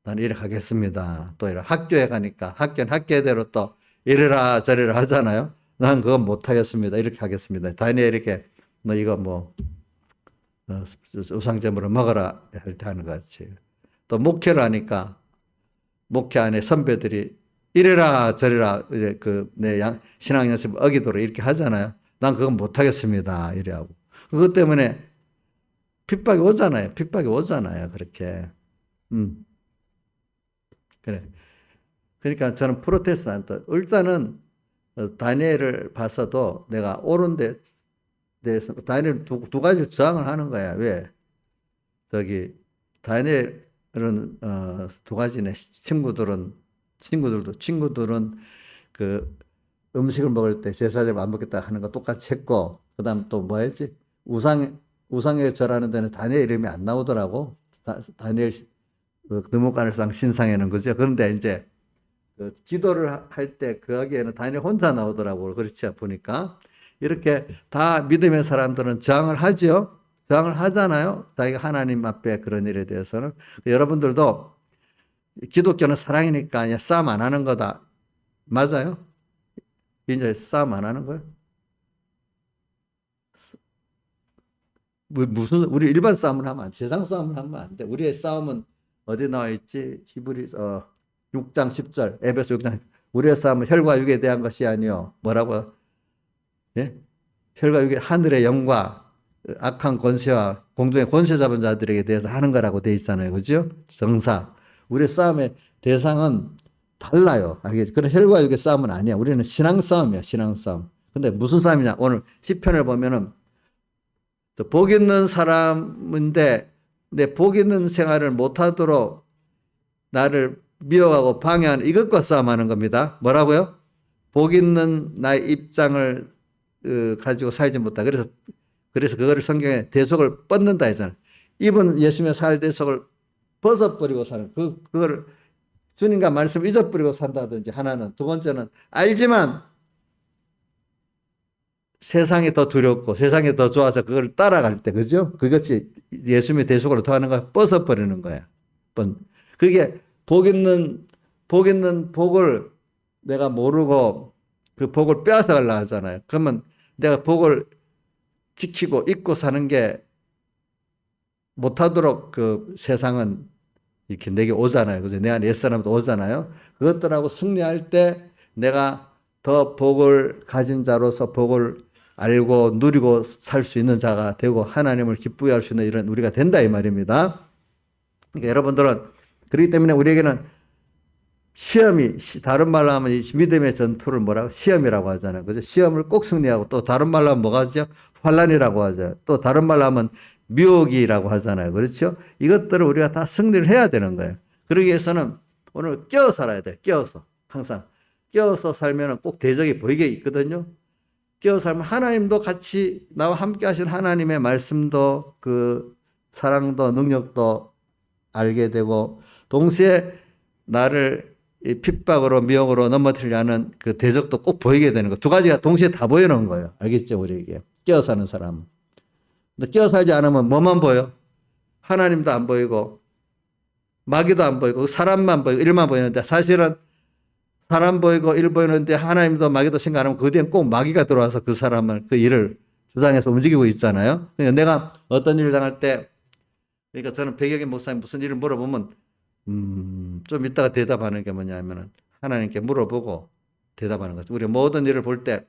Speaker 1: 나는 이래 가겠습니다. 또 이래 학교에 가니까 학교는 학교대로 또 이래라 저래라 하잖아요. 난 그건 못하겠습니다. 이렇게 하겠습니다. 다니엘에게 너 이거 우상제물을 먹어라 할 때 하는 것 같이. 또 목회를 하니까 목회 안에 선배들이 이래라 저래라 이제 내 신앙 연습 어기도록 이렇게 하잖아요. 난 그건 못하겠습니다. 이래 하고. 그것 때문에 핍박이 오잖아요. 그렇게. 그래. 그러니까 저는 프로테스탄트. 일단은 다니엘을 봐서도 내가 옳은 데 대해서 다니엘은 두 가지 저항을 하는 거야. 왜? 다니엘은 두 가지네. 친구들은 그 음식을 먹을 때 제사제를 안 먹겠다 하는 거 똑같이 했고, 그다음 또 뭐 했지? 우상에 절하는 데는 다니엘 이름이 안 나오더라고. 다니엘 느부갓네살 신상에는. 그죠? 그런데 이제 기도를 할 때 거기에는 다니엘 혼자 나오더라고. 그렇지 보니까. 이렇게 다 믿음의 사람들은 저항을 하죠. 저항을 하잖아요. 자기가 하나님 앞에 그런 일에 대해서는. 여러분들도 기독교는 사랑이니까 그냥 싸움 안 하는 거다. 맞아요? 이제 싸움 안 하는 거예요? 우리 일반 싸움을 하면 안 돼. 세상 싸움을 하면 안 돼. 우리의 싸움은 어디 나와 있지? 히브리서 6장 10절, 에베소 6장. 우리의 싸움은 혈과 육에 대한 것이 아니요. 뭐라고? 예? 혈과 육의 하늘의 영과 악한 권세와 공동의 권세 잡은 자들에게 대해서 하는 거라고 돼 있잖아요. 그죠? 정사. 우리의 싸움의 대상은 달라요. 알겠지? 그런 혈과 육의 싸움은 아니야. 우리는 신앙 싸움이야. 신앙 싸움. 근데 무슨 싸움이냐? 오늘 시편을 보면은 복 있는 사람인데 내 복 있는 생활을 못하도록 나를 미워하고 방해하는 이것과 싸움하는 겁니다. 뭐라고요? 복 있는 나의 입장을 가지고 살지 못하. 그래서 그거를 성경에 대속을 뻗는다 했잖아요. 입은 예수님의 살 대속을 벗어버리고 사는 그걸 주님과 말씀 잊어버리고 산다든지 하나는. 두 번째는 알지만 세상이 더 두렵고 세상이 더 좋아서 그걸 따라갈 때, 그죠? 그것이 예수님의 대속으로 더하는 걸 벗어버리는 거야. 그게 복 있는 복을 내가 모르고 그 복을 빼앗아 가려고 하잖아요. 그러면 내가 복을 지키고 잊고 사는 게 못하도록 그 세상은 이렇게 내게 오잖아요. 그죠? 내 안에 옛사람도 오잖아요. 그것들하고 승리할 때 내가 더 복을 가진 자로서 복을 알고 누리고 살 수 있는 자가 되고 하나님을 기쁘게 할 수 있는 이런 우리가 된다 이 말입니다. 그러니까 여러분들은 그렇기 때문에 우리에게는 시험이 다른 말로 하면 이 믿음의 전투를 뭐라고 시험이라고 하잖아요. 그죠? 시험을 꼭 승리하고 또 다른 말로 하면 뭐가 하죠? 환란이라고 하죠. 또 다른 말로 하면 미혹이라고 하잖아요. 그렇죠? 이것들을 우리가 다 승리를 해야 되는 거예요. 그러기 위해서는 오늘 깨어 살아야 돼. 깨어서 항상 깨어서 살면은 꼭 대적이 보이게 있거든요. 깨어 살면 하나님도 같이 나와 함께 하신 하나님의 말씀도 그 사랑도 능력도 알게 되고 동시에 나를 핍박으로 미혹으로 넘어뜨리려 하는 그 대적도 꼭 보이게 되는 거. 두 가지가 동시에 다 보이는 거예요. 알겠죠? 우리에게. 깨어 사는 사람은. 근데 깨어 살지 않으면 뭐만 보여? 하나님도 안 보이고 마귀도 안 보이고 사람만 보이고 일만 보이는데 사실은 사람 보이고 일 보이는데 하나님도 마귀도 생각 안 하면 그 뒤엔 꼭 마귀가 들어와서 그 사람을 그 일을 주장해서 움직이고 있잖아요. 그러니까 내가 어떤 일을 당할 때 그러니까 저는 백영의 목사님 무슨 일을 물어보면 좀 이따가 대답하는 게 뭐냐면은 하나님께 물어보고 대답하는 거죠. 우리 모든 일을 볼 때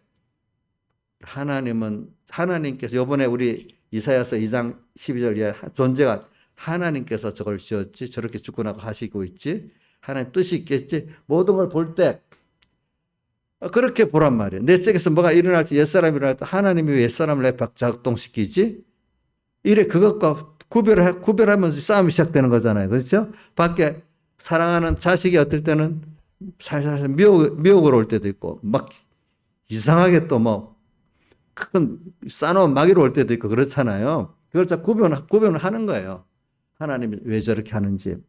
Speaker 1: 하나님께서 요번에 우리 이사야서 2장 12절 존재가 하나님께서 저걸 지었지 저렇게 죽고 나고 하시고 있지 하나님 뜻이 있겠지 모든 걸 볼 때 그렇게 보란 말이에요. 내 쪽에서 뭐가 일어날지 옛사람이 일어날 때 하나님이 왜 옛사람을 내 작동시키지? 이래 그것과 구별하면서 싸움이 시작되는 거잖아요. 그렇죠? 밖에 사랑하는 자식이 어떨 때는 살살 미혹으로 올 때도 있고 막 이상하게 또 뭐 큰 싸놓은 마귀로 올 때도 있고 그렇잖아요. 그걸 자 구별을 하는 거예요. 하나님이 왜 저렇게 하는지.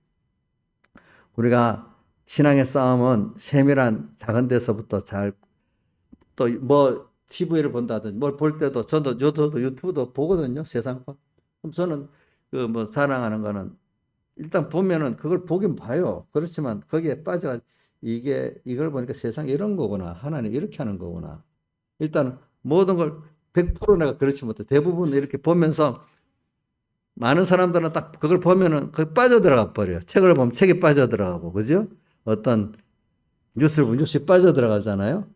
Speaker 1: 우리가 신앙의 싸움은 세밀한 작은 데서부터 잘 또 뭐 TV를 본다든지 뭘 볼 때도 저도 유튜브도 보거든요. 세상 거. 그럼 저는 그 뭐 사랑하는 거는 일단 보면은 그걸 보긴 봐요. 그렇지만 거기에 빠져 이걸 보니까 세상에 이런 거구나. 하나님 이렇게 하는 거구나. 일단 모든 걸 100% 내가 그렇지 못해. 대부분 이렇게 보면서 많은 사람들은 딱 그걸 보면은 거기 빠져들어가 버려요. 책을 보면 책에 빠져들어가고, 그죠? 어떤 뉴스를 보면 뉴스에 빠져들어가잖아요.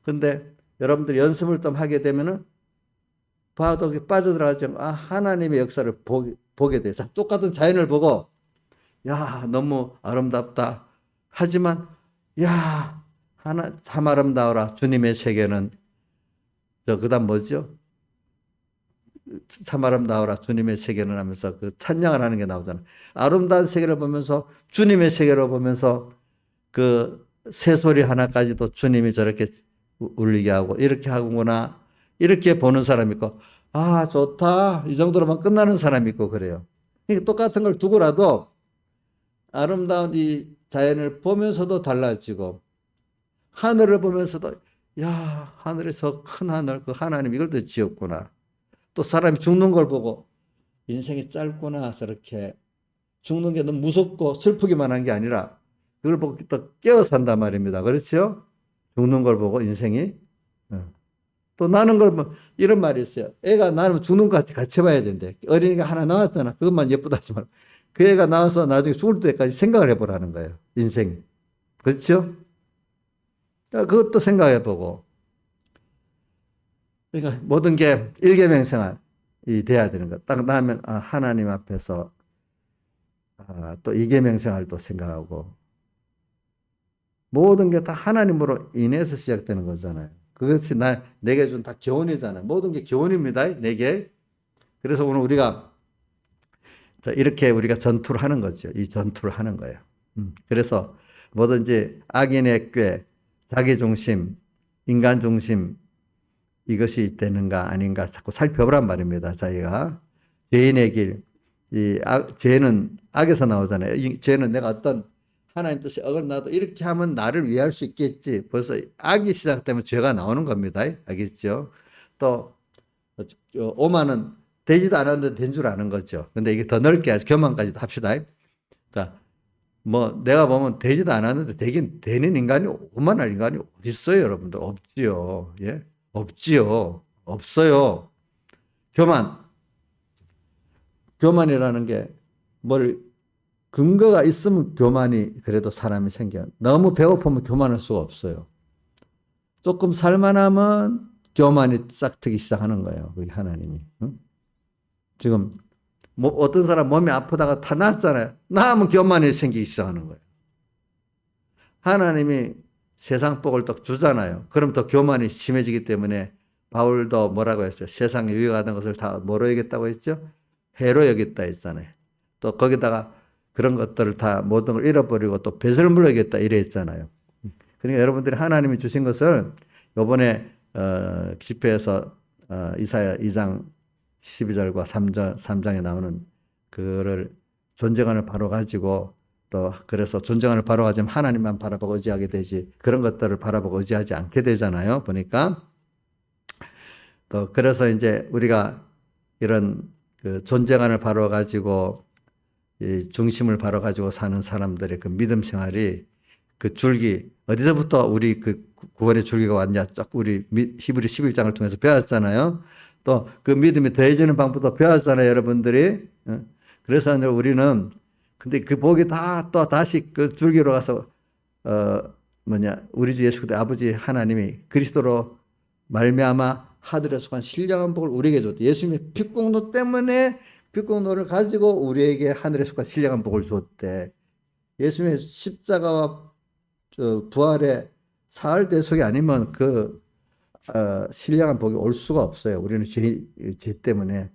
Speaker 1: 근데 여러분들이 연습을 좀 하게 되면은 봐도 빠져들어가지 않고, 하나님의 역사를 보게 돼요. 자, 똑같은 자연을 보고, 야, 너무 아름답다. 하지만, 야, 참 아름다워라. 주님의 세계는, 그 다음 뭐죠? 참 아름다워라. 주님의 세계는 하면서 그 찬양을 하는 게 나오잖아요. 아름다운 세계를 보면서, 주님의 세계를 보면서, 그 새소리 하나까지도 주님이 저렇게 울리게 하고, 이렇게 하구나. 이렇게 보는 사람이 있고, 좋다. 이 정도로만 끝나는 사람이 있고, 그래요. 그러니까 똑같은 걸 두고라도 아름다운 이 자연을 보면서도 달라지고, 하늘을 보면서도, 야, 하늘에서 큰 하늘, 그 하나님 이걸 또 지었구나. 또 사람이 죽는 걸 보고, 인생이 짧구나. 저렇게 죽는 게 너무 무섭고 슬프기만 한 게 아니라, 그걸 보고 또 깨어 산단 말입니다. 그렇죠? 죽는 걸 보고 인생이. 또 나는 걸 뭐, 이런 말이 있어요. 애가 나는 죽는 것 같이 봐야 된대. 어린이가 하나 나왔잖아. 그것만 예쁘다 하지 말고. 그 애가 나와서 나중에 죽을 때까지 생각을 해보라는 거예요. 인생. 그렇죠? 그것도 생각해 보고. 그러니까 모든 게 일계명생활이 돼야 되는 거. 딱 나면, 하나님 앞에서, 또 이계명생활도 생각하고. 모든 게 다 하나님으로 인해서 시작되는 거잖아요. 그것이 내게 준 다 교훈이잖아요. 모든 게 교훈입니다. 내게. 그래서 오늘 우리가 이렇게 우리가 전투를 하는 거죠. 이 전투를 하는 거예요. 그래서 뭐든지 악인의 꾀, 자기 중심, 인간 중심 이것이 되는가 아닌가 자꾸 살펴보란 말입니다. 자기가 죄인의 길, 죄는 악에서 나오잖아요. 이 죄는 내가 어떤 하나님 뜻에 어긋나도 이렇게 하면 나를 위할 수 있겠지. 벌써 악이 시작되면 죄가 나오는 겁니다. 알겠죠? 또 오만은 되지도 않았는데 된 줄 아는 거죠. 근데 이게 더 넓게 해서 교만까지도 합시다. 그러니까 뭐 내가 보면 되지도 않았는데 되는 인간이 오만할 인간이 어디 있어요, 여러분들? 없지요. 예? 없지요. 없어요. 교만이라는 게 근거가 있으면 교만이 그래도 사람이 생겨요. 너무 배고프면 교만할 수가 없어요. 조금 살만하면 교만이 싹트기 시작하는 거예요. 그게 하나님이. 응? 지금 뭐 어떤 사람 몸이 아프다가 다 낫잖아요. 나으면 교만이 생기기 시작하는 거예요. 하나님이 세상 복을 또 주잖아요. 그럼 또 교만이 심해지기 때문에 바울도 뭐라고 했어요? 세상에 유익하던 것을 다 뭐로 여겼다고 했죠? 해로 여겼다 했잖아요. 또 거기다가 그런 것들을 다 모든 걸 잃어버리고 또 배설물로 여겼다 이래 했잖아요. 그러니까 여러분들이 하나님이 주신 것을 요번에 집회에서 이사야 2장 12절과 3장에 나오는 그거를 존재관을 바로 가지고 또 그래서 존재관을 바로 가지면 하나님만 바라보고 의지하게 되지 그런 것들을 바라보고 의지하지 않게 되잖아요. 보니까 또 그래서 이제 우리가 이런 그 존재관을 바로 가지고 이 중심을 바로 가지고 사는 사람들의 그 믿음 생활이 그 줄기 어디서부터 우리 그 구원의 줄기가 왔냐 쫙 우리 히브리 11장을 통해서 배웠잖아요. 또 그 믿음이 더해지는 방법도 배웠잖아요, 여러분들이. 그래서 우리는 근데 그 복이 다 또 다시 그 줄기로 가서 우리 주 예수 그리스도 아버지 하나님이 그리스도로 말미암아 하늘에 속한 신령한 복을 우리에게 줬대. 예수님의 빛공로 때문에 빛공로를 가지고 우리에게 하늘에 속한 신령한 복을 줬대. 예수님의 십자가와 부활의 사흘 대속이 아니면 그 신령한 복이 올 수가 없어요. 우리는 죄 때문에.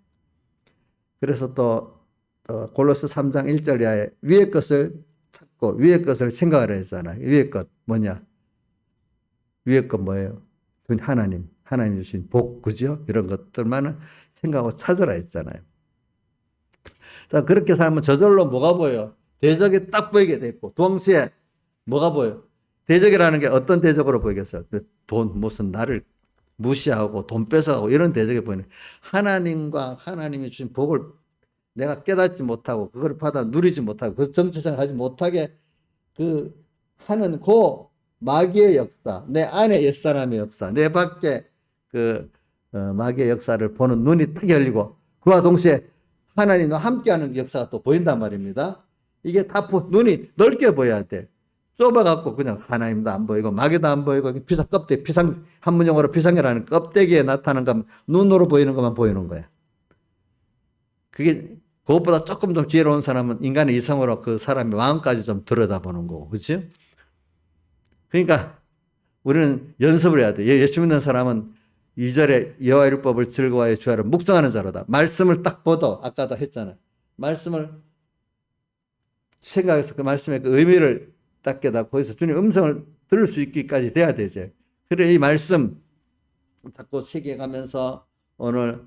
Speaker 1: 그래서 또 골로새 3장 1절 이하에 위의 것을 찾고 위의 것을 생각하라 했잖아요. 위의 것 뭐냐? 위의 것 뭐예요? 하나님 주신 복, 그죠? 이런 것들만은 생각하고 찾으라 했잖아요. 자, 그렇게 살면 저절로 뭐가 보여요? 대적이 딱 보이게 됐고, 동시에 뭐가 보여요? 대적이라는 게 어떤 대적으로 보이겠어요? 돈, 무슨 나를 무시하고 돈 뺏어가고 이런 대적이 보이는 하나님과 하나님이 주신 복을 내가 깨닫지 못하고 그걸 받아 누리지 못하고 그 정체성을 하지 못하게 그 하는 그 마귀의 역사, 내 안에 옛사람의 역사, 내 밖에 그 마귀의 역사를 보는 눈이 딱 열리고 그와 동시에 하나님과 함께하는 역사가 또 보인단 말입니다. 이게 다 눈이 넓게 보여야 돼. 좁아갖고 그냥 하나님도 안 보이고 마귀도 안 보이고 한문용어로 피상계라는 껍데기에 나타나는 것 눈으로 보이는 것만 보이는 거야. 그게 그것보다 조금 좀 지혜로운 사람은 인간의 이성으로 그 사람의 마음까지 좀 들여다보는 거고, 그렇죠? 그러니까 우리는 연습을 해야 돼. 예수 믿는 사람은 2절에 여호와의 율법을 즐거워하여 주야를 묵상하는 자로다. 말씀을 딱 보도 아까도 했잖아. 말씀을 생각해서 그 말씀의 그 의미를 딱 깨닫고 거기서 주님 음성을 들을 수 있기까지 돼야 되지. 그래 이 말씀 자꾸 새겨가면서 오늘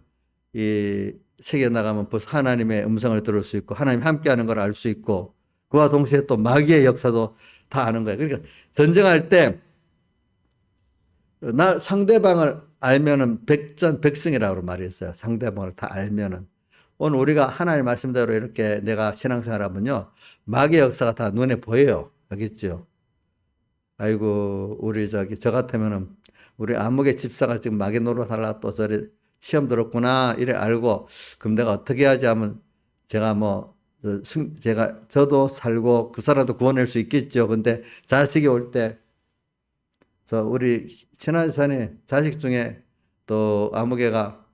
Speaker 1: 이 새겨 나가면 벌써 하나님의 음성을 들을 수 있고 하나님 함께하는 걸 알 수 있고 그와 동시에 또 마귀의 역사도 다 아는 거예요. 그러니까 전쟁할 때 상대방을 알면은 백전백승이라고 말했어요. 상대방을 다 알면은. 오늘 우리가 하나님 말씀대로 이렇게 내가 신앙생활하면요. 마귀의 역사가 다 눈에 보여요. 알겠죠? 아이고, 저 같으면은 우리 암흑의 집사가 지금 마귀 노릇하려고 또 저리 시험 들었구나. 이래 알고, 그럼 내가 어떻게 하지 하면 저도 살고 그 사람도 구원할 수 있겠죠. 근데 자식이 올 때, 우리 친한산에 자식 중에 또 아무개가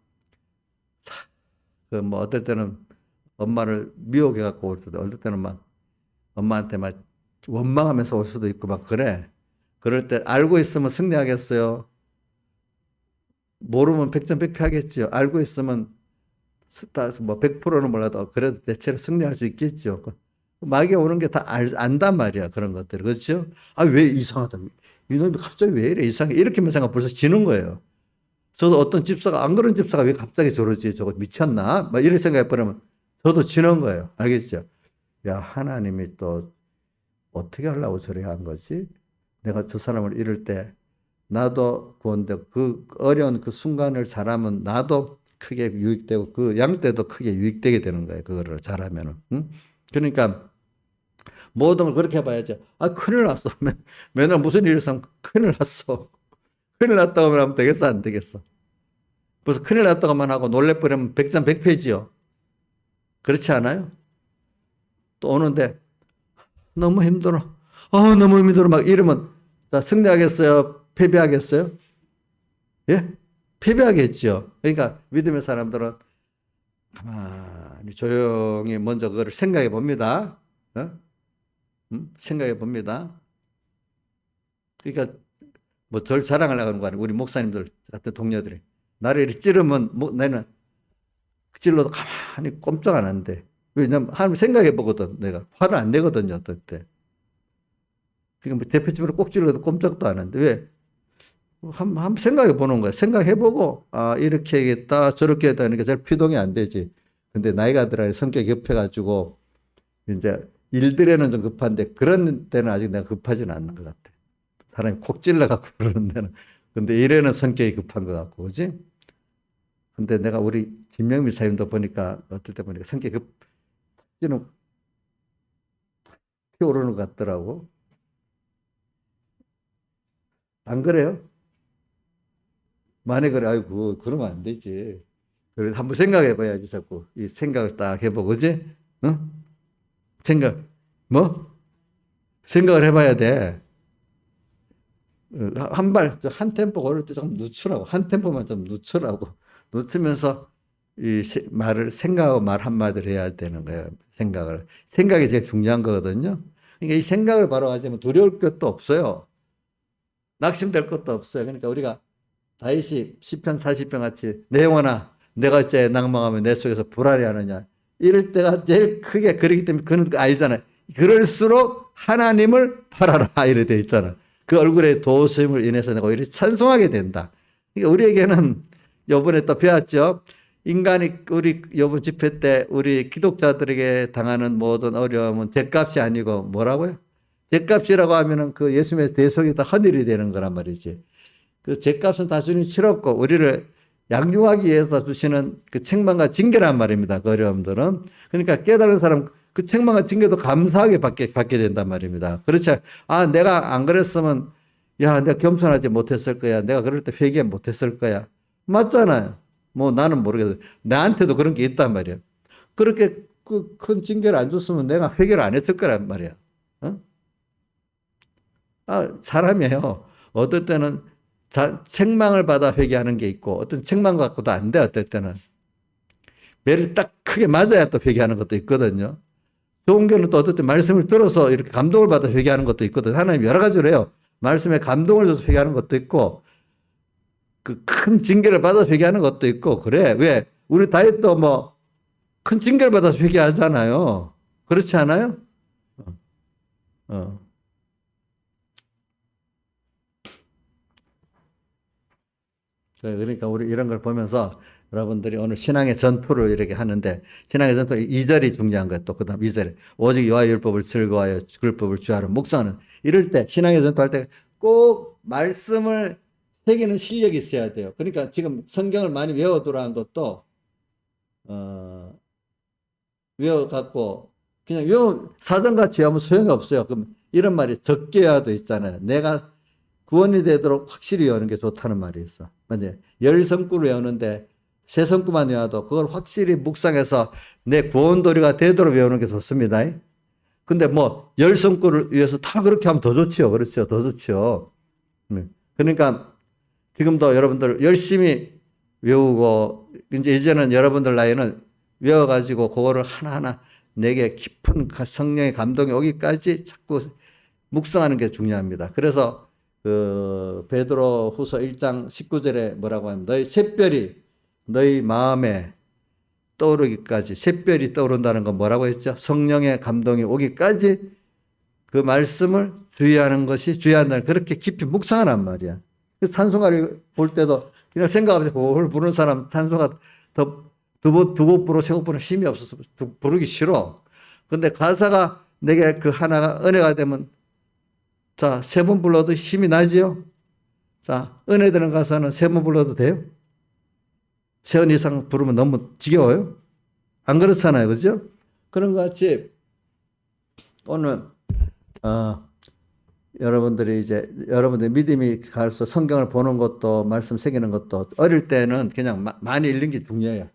Speaker 1: 어떨 때는 엄마를 미워해 갖고 올 수도, 어떨 때는 막 엄마한테 막 원망하면서 올 수도 있고 막 그래. 그럴 때 알고 있으면 승리하겠어요. 모르면 백전백패 하겠죠. 알고 있으면 100%는 몰라도 그래도 대체로 승리할 수 있겠죠. 마귀가 오는 게 다 안단 말이야. 그런 것들. 그렇죠? 왜 이상하다. 이놈이 갑자기 왜 이래 이상해. 이렇게만 생각 벌써 지는 거예요. 저도 어떤 집사가 안 그런 집사가 왜 갑자기 저러지? 저거 미쳤나? 막 이런 생각해 버리면 저도 지는 거예요. 알겠죠? 야, 하나님이 또 어떻게 하려고 저렇게 한 거지? 내가 저 사람을 잃을 때 나도 구원되고 그 어려운 그 순간을 잘하면 나도 크게 유익되고 그 양 때도 크게 유익되게 되는 거예요. 그거를 잘하면은. 응? 그러니까 모든 걸 그렇게 해봐야죠. 큰일 났어. 맨날 무슨 일 있으면 큰일 났어. 큰일 났다고 하면 되겠어? 안 되겠어? 벌써 큰일 났다고만 하고 놀래버리면 백전백패지요. 그렇지 않아요? 또 오는데 너무 힘들어. 너무 힘들어. 막 이러면 자, 승리하겠어요? 패배하겠어요? 예? 패배하겠죠. 그러니까 믿음의 사람들은 가만히 조용히 먼저 그거를 생각해 봅니다. 어? 생각해 봅니다. 그러니까 뭐 절 자랑하려고 하는 거 아니고 우리 목사님들 같은 동료들이 나를 이렇게 찌르면 뭐 나는 찔러도 가만히 꼼짝 안 한대. 왜냐면 하나님 생각해 보거든. 내가 화를 안 내거든요. 어떨 때. 그러니까 뭐 대표집으로 꼭 찔러도 꼼짝도 안 하는데 왜? 한번 생각해 보는 거야. 생각해 보고 아 이렇게 해야겠다 저렇게 해야겠다 하는 게 잘 피동이 안 되지. 근데 나이가 들어 성격이 급해가지고 이제 일들에는 좀 급한데 그런 때는 아직 내가 급하지는 않는 것 같아. 사람이 콕 찔러갖고 그러는 데는. 근데 일에는 성격이 급한 것 같고, 그지? 근데 내가 우리 진명미 사님도 보니까 어떨 때 보니까 성격이 찌는 피어오르는 것 같더라고. 안 그래요? 만에 그래, 아이고, 그러면 안 되지. 그래, 한번 생각해 봐야지, 자꾸. 이 생각을 딱 해보고, 그지? 응? 생각, 뭐? 생각을 해봐야 돼. 한 템포 걸을 때 좀 늦추라고. 한 템포만 좀 늦추라고. 늦추면서 말을, 생각하고 말 한마디를 해야 되는 거예요. 생각을. 생각이 제일 중요한 거거든요. 그러니까 이 생각을 바로 하자면 두려울 것도 없어요. 낙심될 것도 없어요. 그러니까 우리가 다윗이 시편 40편 같이 내 영혼아 내가 어째 낭망하면 내 속에서 불안해하느냐 이럴 때가 제일 크게 그러기 때문에 그는 알잖아요. 그럴수록 하나님을 바라라 이래 돼 있잖아. 그 얼굴에 도우심을 인해서 내가 오히려 찬송하게 된다. 그러니까 우리에게는 요번에 또 배웠죠. 인간이 우리 요번 집회 때 우리 기독자들에게 당하는 모든 어려움은 죗값이 아니고 뭐라고요? 죗값이라고 하면은 그 예수님의 대속이 다 헌일이 되는 거란 말이지. 그 죗값은 다 주님 치렀고 우리를 양육하기 위해서 주시는 그 책망과 징계란 말입니다. 그 어려움들은. 그러니까 깨달은 사람 그 책망과 징계도 감사하게 받게 된단 말입니다. 그렇지. 아, 내가 안 그랬으면 야, 내가 겸손하지 못했을 거야. 내가 그럴 때 회개 못했을 거야. 맞잖아요. 뭐 나는 모르겠어요. 나한테도 그런 게 있단 말이야. 그렇게 그 큰 징계를 안 줬으면 내가 회개를 안 했을 거란 말이야. 어? 아, 사람이에요. 어떨 때는 책망을 받아 회개하는 게 있고 어떤 책망 갖고도 안 돼. 어떨 때는 매를 딱 크게 맞아야 또 회개하는 것도 있거든요. 좋은 경우는 또 어떨 때 말씀을 들어서 이렇게 감동을 받아 회개하는 것도 있거든. 하나님 여러 가지로 해요. 말씀에 감동을 줘서 회개하는 것도 있고 그 큰 징계를 받아 회개하는 것도 있고 그래. 왜? 우리 다윗도 뭐 큰 징계를 받아서 회개하잖아요. 그렇지 않아요? 어. 그러니까 우리 이런 걸 보면서 여러분들이 오늘 신앙의 전투를 이렇게 하는데 신앙의 전투 2절이 중요한 거예요. 또 그다음 2절에 오직 여호와의 율법을 즐거워하여 율법을 주하러 묵상하는 이럴 때 신앙의 전투할 때 꼭 말씀을 새기는 실력이 있어야 돼요. 그러니까 지금 성경을 많이 외워두라는 것도 외워갖고 그냥 사전같이 하면 소용이 없어요. 그럼 이런 말이 적게 외워도 있잖아요. 내가 구원이 되도록 확실히 외우는 게 좋다는 말이 있어. 맞지? 10성구를 외우는데 3성구만 외워도 그걸 확실히 묵상해서 내 구원도리가 되도록 외우는 게 좋습니다. 근데 뭐 10성구를 위해서 다 그렇게 하면 더 좋지요. 그렇죠. 더 좋죠. 그러니까 지금도 여러분들 열심히 외우고 이제는 여러분들 나이는 외워가지고 그거를 하나하나 내게 깊은 성령의 감동이 오기까지 자꾸 묵상하는 게 중요합니다. 그래서 그 베드로 후서 1장 19절에 뭐라고 하면 너희 샛별이 너희 마음에 떠오르기까지 샛별이 떠오른다는 건 뭐라고 했죠? 성령의 감동이 오기까지 그 말씀을 주의한다는 그렇게 깊이 묵상하란 말이야. 찬송가를 볼 때도 그냥 생각하면서 그걸 부르는 사람 찬송가 두곡 부르고 세곡 부르는 힘이 없어서 부르기 싫어. 근데 가사가 내게 그 하나가 은혜가 되면 자, 3번 불러도 힘이 나지요? 자, 은혜 되는 가사는 3번 불러도 돼요? 3번 이상 부르면 너무 지겨워요? 안 그렇잖아요. 그죠? 그런 것 같이 오늘, 여러분들 믿음이 가서 성경을 보는 것도 말씀 새기는 것도 어릴 때는 그냥 많이 읽는 게 중요해요.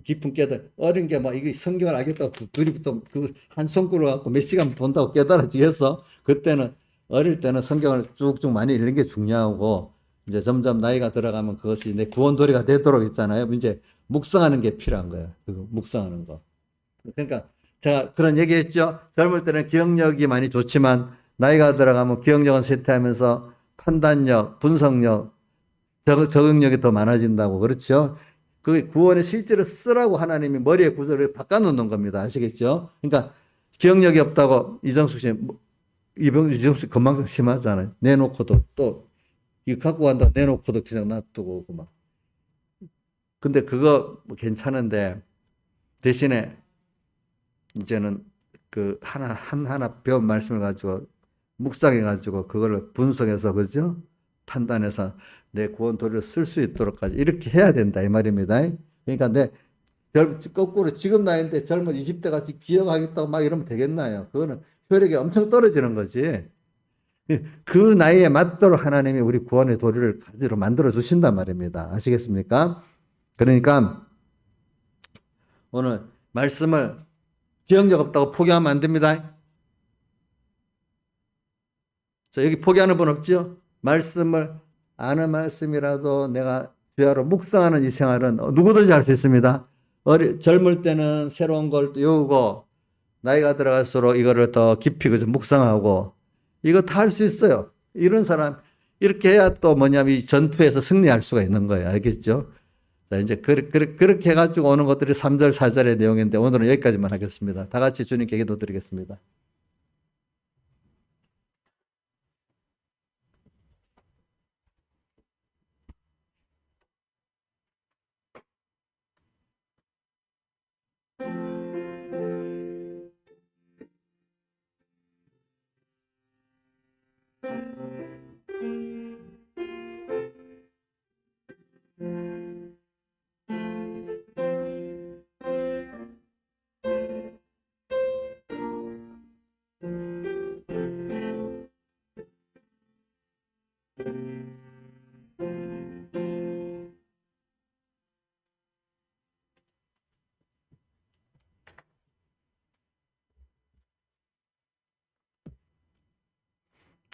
Speaker 1: 깊은 깨달, 어린 게 막 이게 성경을 알겠다고 그리부터 그 한 손구를 갖고 몇 시간 본다고 깨달아지겠어? 그때는 어릴 때는 성경을 쭉쭉 많이 읽는 게 중요하고 이제 점점 나이가 들어가면 그것이 내 구원도리가 되도록 있잖아요. 이제 묵상하는 게 필요한 거예요. 그거 묵상하는 거. 그러니까 제가 그런 얘기했죠. 젊을 때는 기억력이 많이 좋지만 나이가 들어가면 기억력은 쇠퇴하면서 판단력, 분석력, 적응력이 더 많아진다고. 그렇죠? 그 구원에 실제로 쓰라고 하나님이 머리의 구조를 바꿔놓는 겁니다. 아시겠죠? 그러니까 기억력이 없다고 이정숙 씨, 이정숙 씨 건망증 심하잖아요. 내놓고도 또 이거 갖고 간다 내놓고도 그냥 놔두고 오고 막. 근데 그거 뭐 괜찮은데 대신에 이제는 그 하나 배운 말씀을 가지고 묵상해 가지고 그걸 분석해서 그죠? 판단해서 내 구원 도리를 쓸 수 있도록까지 이렇게 해야 된다 이 말입니다. 그러니까 거꾸로 지금 나이인데 젊은 20대 같이 기억하겠다고 막 이러면 되겠나요? 그거는 효력이 엄청 떨어지는 거지. 그 나이에 맞도록 하나님이 우리 구원의 도리를 가지로 만들어 주신단 말입니다. 아시겠습니까? 그러니까 오늘 말씀을 기억력 없다고 포기하면 안 됩니다. 자, 여기 포기하는 분 없죠? 말씀을 아는 말씀이라도 내가 주야로 묵상하는 이 생활은 누구든지 할 수 있습니다. 젊을 때는 새로운 걸 외우고 나이가 들어갈수록 이거를 더 깊이 묵상하고 이거 다 할 수 있어요. 이런 사람 이렇게 해야 또 뭐냐면 이 전투에서 승리할 수가 있는 거예요. 알겠죠? 자, 이제 그렇게 해가지고 오는 것들이 3절, 4절의 내용인데 오늘은 여기까지만 하겠습니다. 다 같이 주님께 기도 드리겠습니다.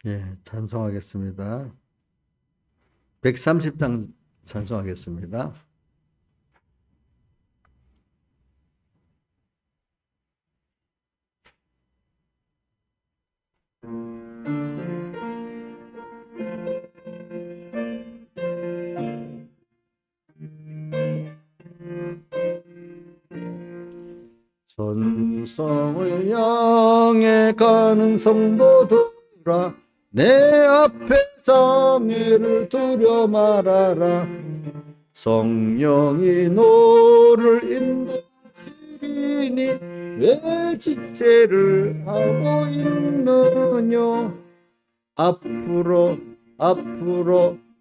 Speaker 1: 예, 찬송하겠습니다. 130장 찬송하겠습니다. 전성을 향해 가는 성도들아 내 앞에 장애를 두려 말아라. 성령이 너를 인도하시리니 왜 지체를 하고 있느냐. 앞으로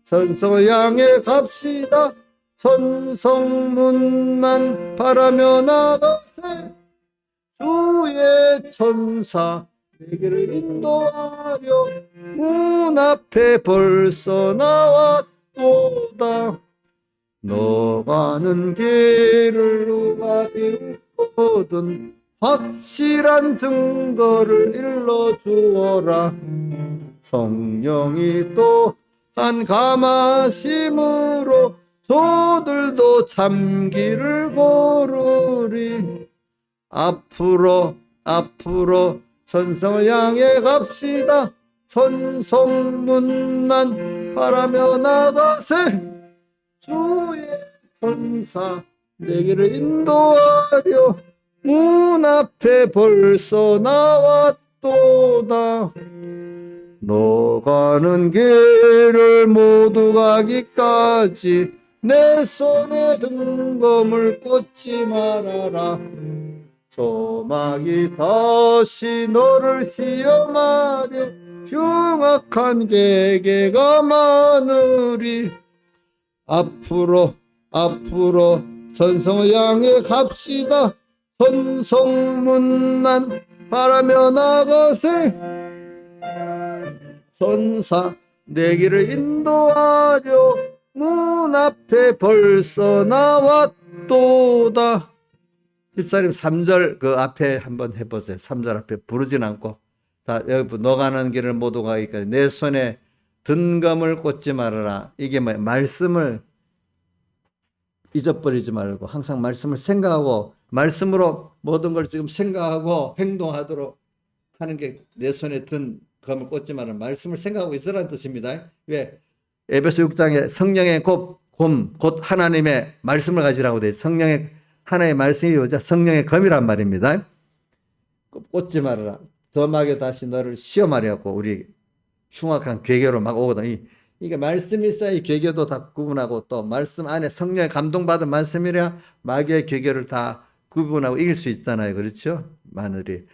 Speaker 1: 전성을 향해 갑시다. 천성문만 바라며 나가세. 주의 천사 내게를 인도하려 문 앞에 벌써 나왔도다. 너 가는 길을 누가 비웃거든 확실한 증거를 일러주어라. 성령이 또한 감하심으로 저들도 참기를 고르리. 앞으로 천성을 향해 갑시다. 천성문만 바라며 나가세. 주의 천사 내게를 인도하려 문 앞에 벌써 나왔도다. 너 가는 길을 모두 가기까지 내 손에 등검을 꽂지 말아라. 소망이 다시 너를 시험하려 흉악한 계계가 많으리. 앞으로 천성을 향해 갑시다. 천성문만 바라며 나가세. 천사 내 길을 인도하려 문 앞에 벌써 나왔도다. 집사님 3절 그 앞에 한번 해보세요. 3절 앞에 부르진 않고 자, 여기 너 가는 길을 모두 가기까지 내 손에 든검을 꽂지 말아라. 이게 뭐예요? 말씀을 잊어버리지 말고 항상 말씀을 생각하고 말씀으로 모든 걸 지금 생각하고 행동하도록 하는 게 내 손에 든 검을 꽂지 말아라. 말씀을 생각하고 있으라는 뜻입니다. 왜? 에베소 6장에 성령의 곧 하나님의 말씀을 가지라고 돼. 성령의 하나의 말씀이 오자 성령의 검이란 말입니다. 꽂지 말아라. 더하게 다시 너를 시험하려고 우리 흉악한 괴계로 막 오거든. 이게 말씀이 있어야 이 괴계도 다 구분하고 또 말씀 안에 성령의 감동받은 말씀이라 마귀의 괴계를 다 구분하고 이길 수 있잖아요. 그렇죠? 마늘이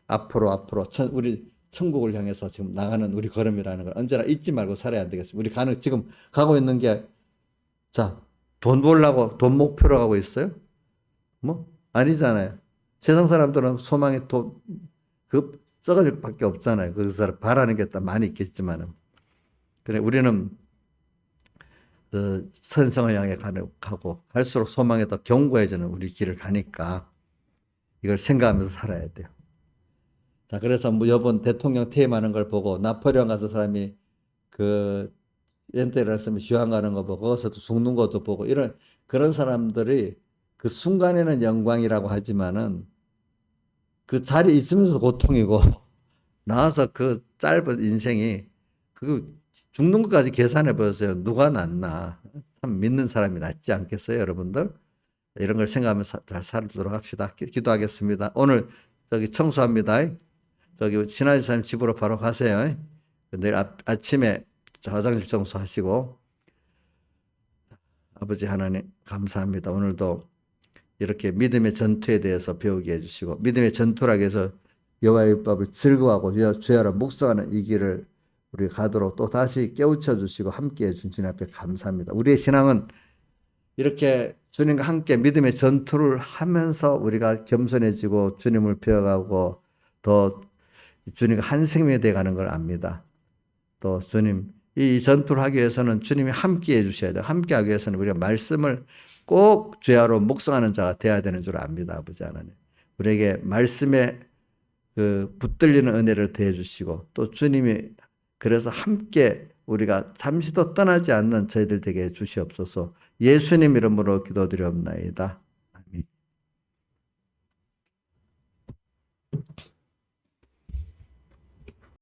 Speaker 1: 앞으로 우리 천국을 향해서 지금 나가는 우리 걸음이라는 걸 언제나 잊지 말고 살아야 안 되겠습니다. 우리 지금 가고 있는 게 자, 돈 벌려고 돈 목표로 가고 있어요? 뭐 아니잖아요. 세상 사람들은 소망이 썩어질 밖에 없잖아요. 그 사람 바라는 게 더 많이 있겠지만은. 그래, 우리는 선성을 향해 가고 갈수록 소망이 더 견고해지는 우리 길을 가니까 이걸 생각하면서 살아야 돼요. 자, 그래서 뭐 이번 대통령 퇴임하는 걸 보고 나폴레옹 가서 사람이 그 엔테라스면 휴양 가는 거 보고 거기서도 죽는 것도 보고 그런 사람들이 그 순간에는 영광이라고 하지만은 그 자리에 있으면서도 고통이고 나와서 그 짧은 인생이 그 죽는 것까지 계산해 보세요. 누가 낫나? 참 믿는 사람이 낫지 않겠어요, 여러분들? 이런 걸 생각하면서 잘 살도록 합시다. 기도하겠습니다. 오늘 저기 청소합니다. 저기 신하진 사님 집으로 바로 가세요. 내일 아침에 화장실 청소하시고 아버지 하나님 감사합니다. 오늘도 이렇게 믿음의 전투에 대해서 배우게 해주시고 믿음의 전투라고 해서 여호와의 율법을 즐거워하고 죄하라 묵상하는 이 길을 우리 가도록 또 다시 깨우쳐 주시고 함께 해준 주님 앞에 감사합니다. 우리의 신앙은 이렇게 주님과 함께 믿음의 전투를 하면서 우리가 겸손해지고 주님을 배워가고 더 주님과 한 생명이 되어가는 걸 압니다. 또 주님 이 전투를 하기 위해서는 주님이 함께 해주셔야 돼요. 함께 하기 위해서는 우리가 말씀을 꼭 죄하로 묵상하는 자가 되어야 되는 줄 압니다. 아버지 하나님. 우리에게 말씀에 그 붙들리는 은혜를 더해 주시고 또 주님이 그래서 함께 우리가 잠시도 떠나지 않는 저희들 되게 주시옵소서. 예수님 이름으로 기도드리옵나이다.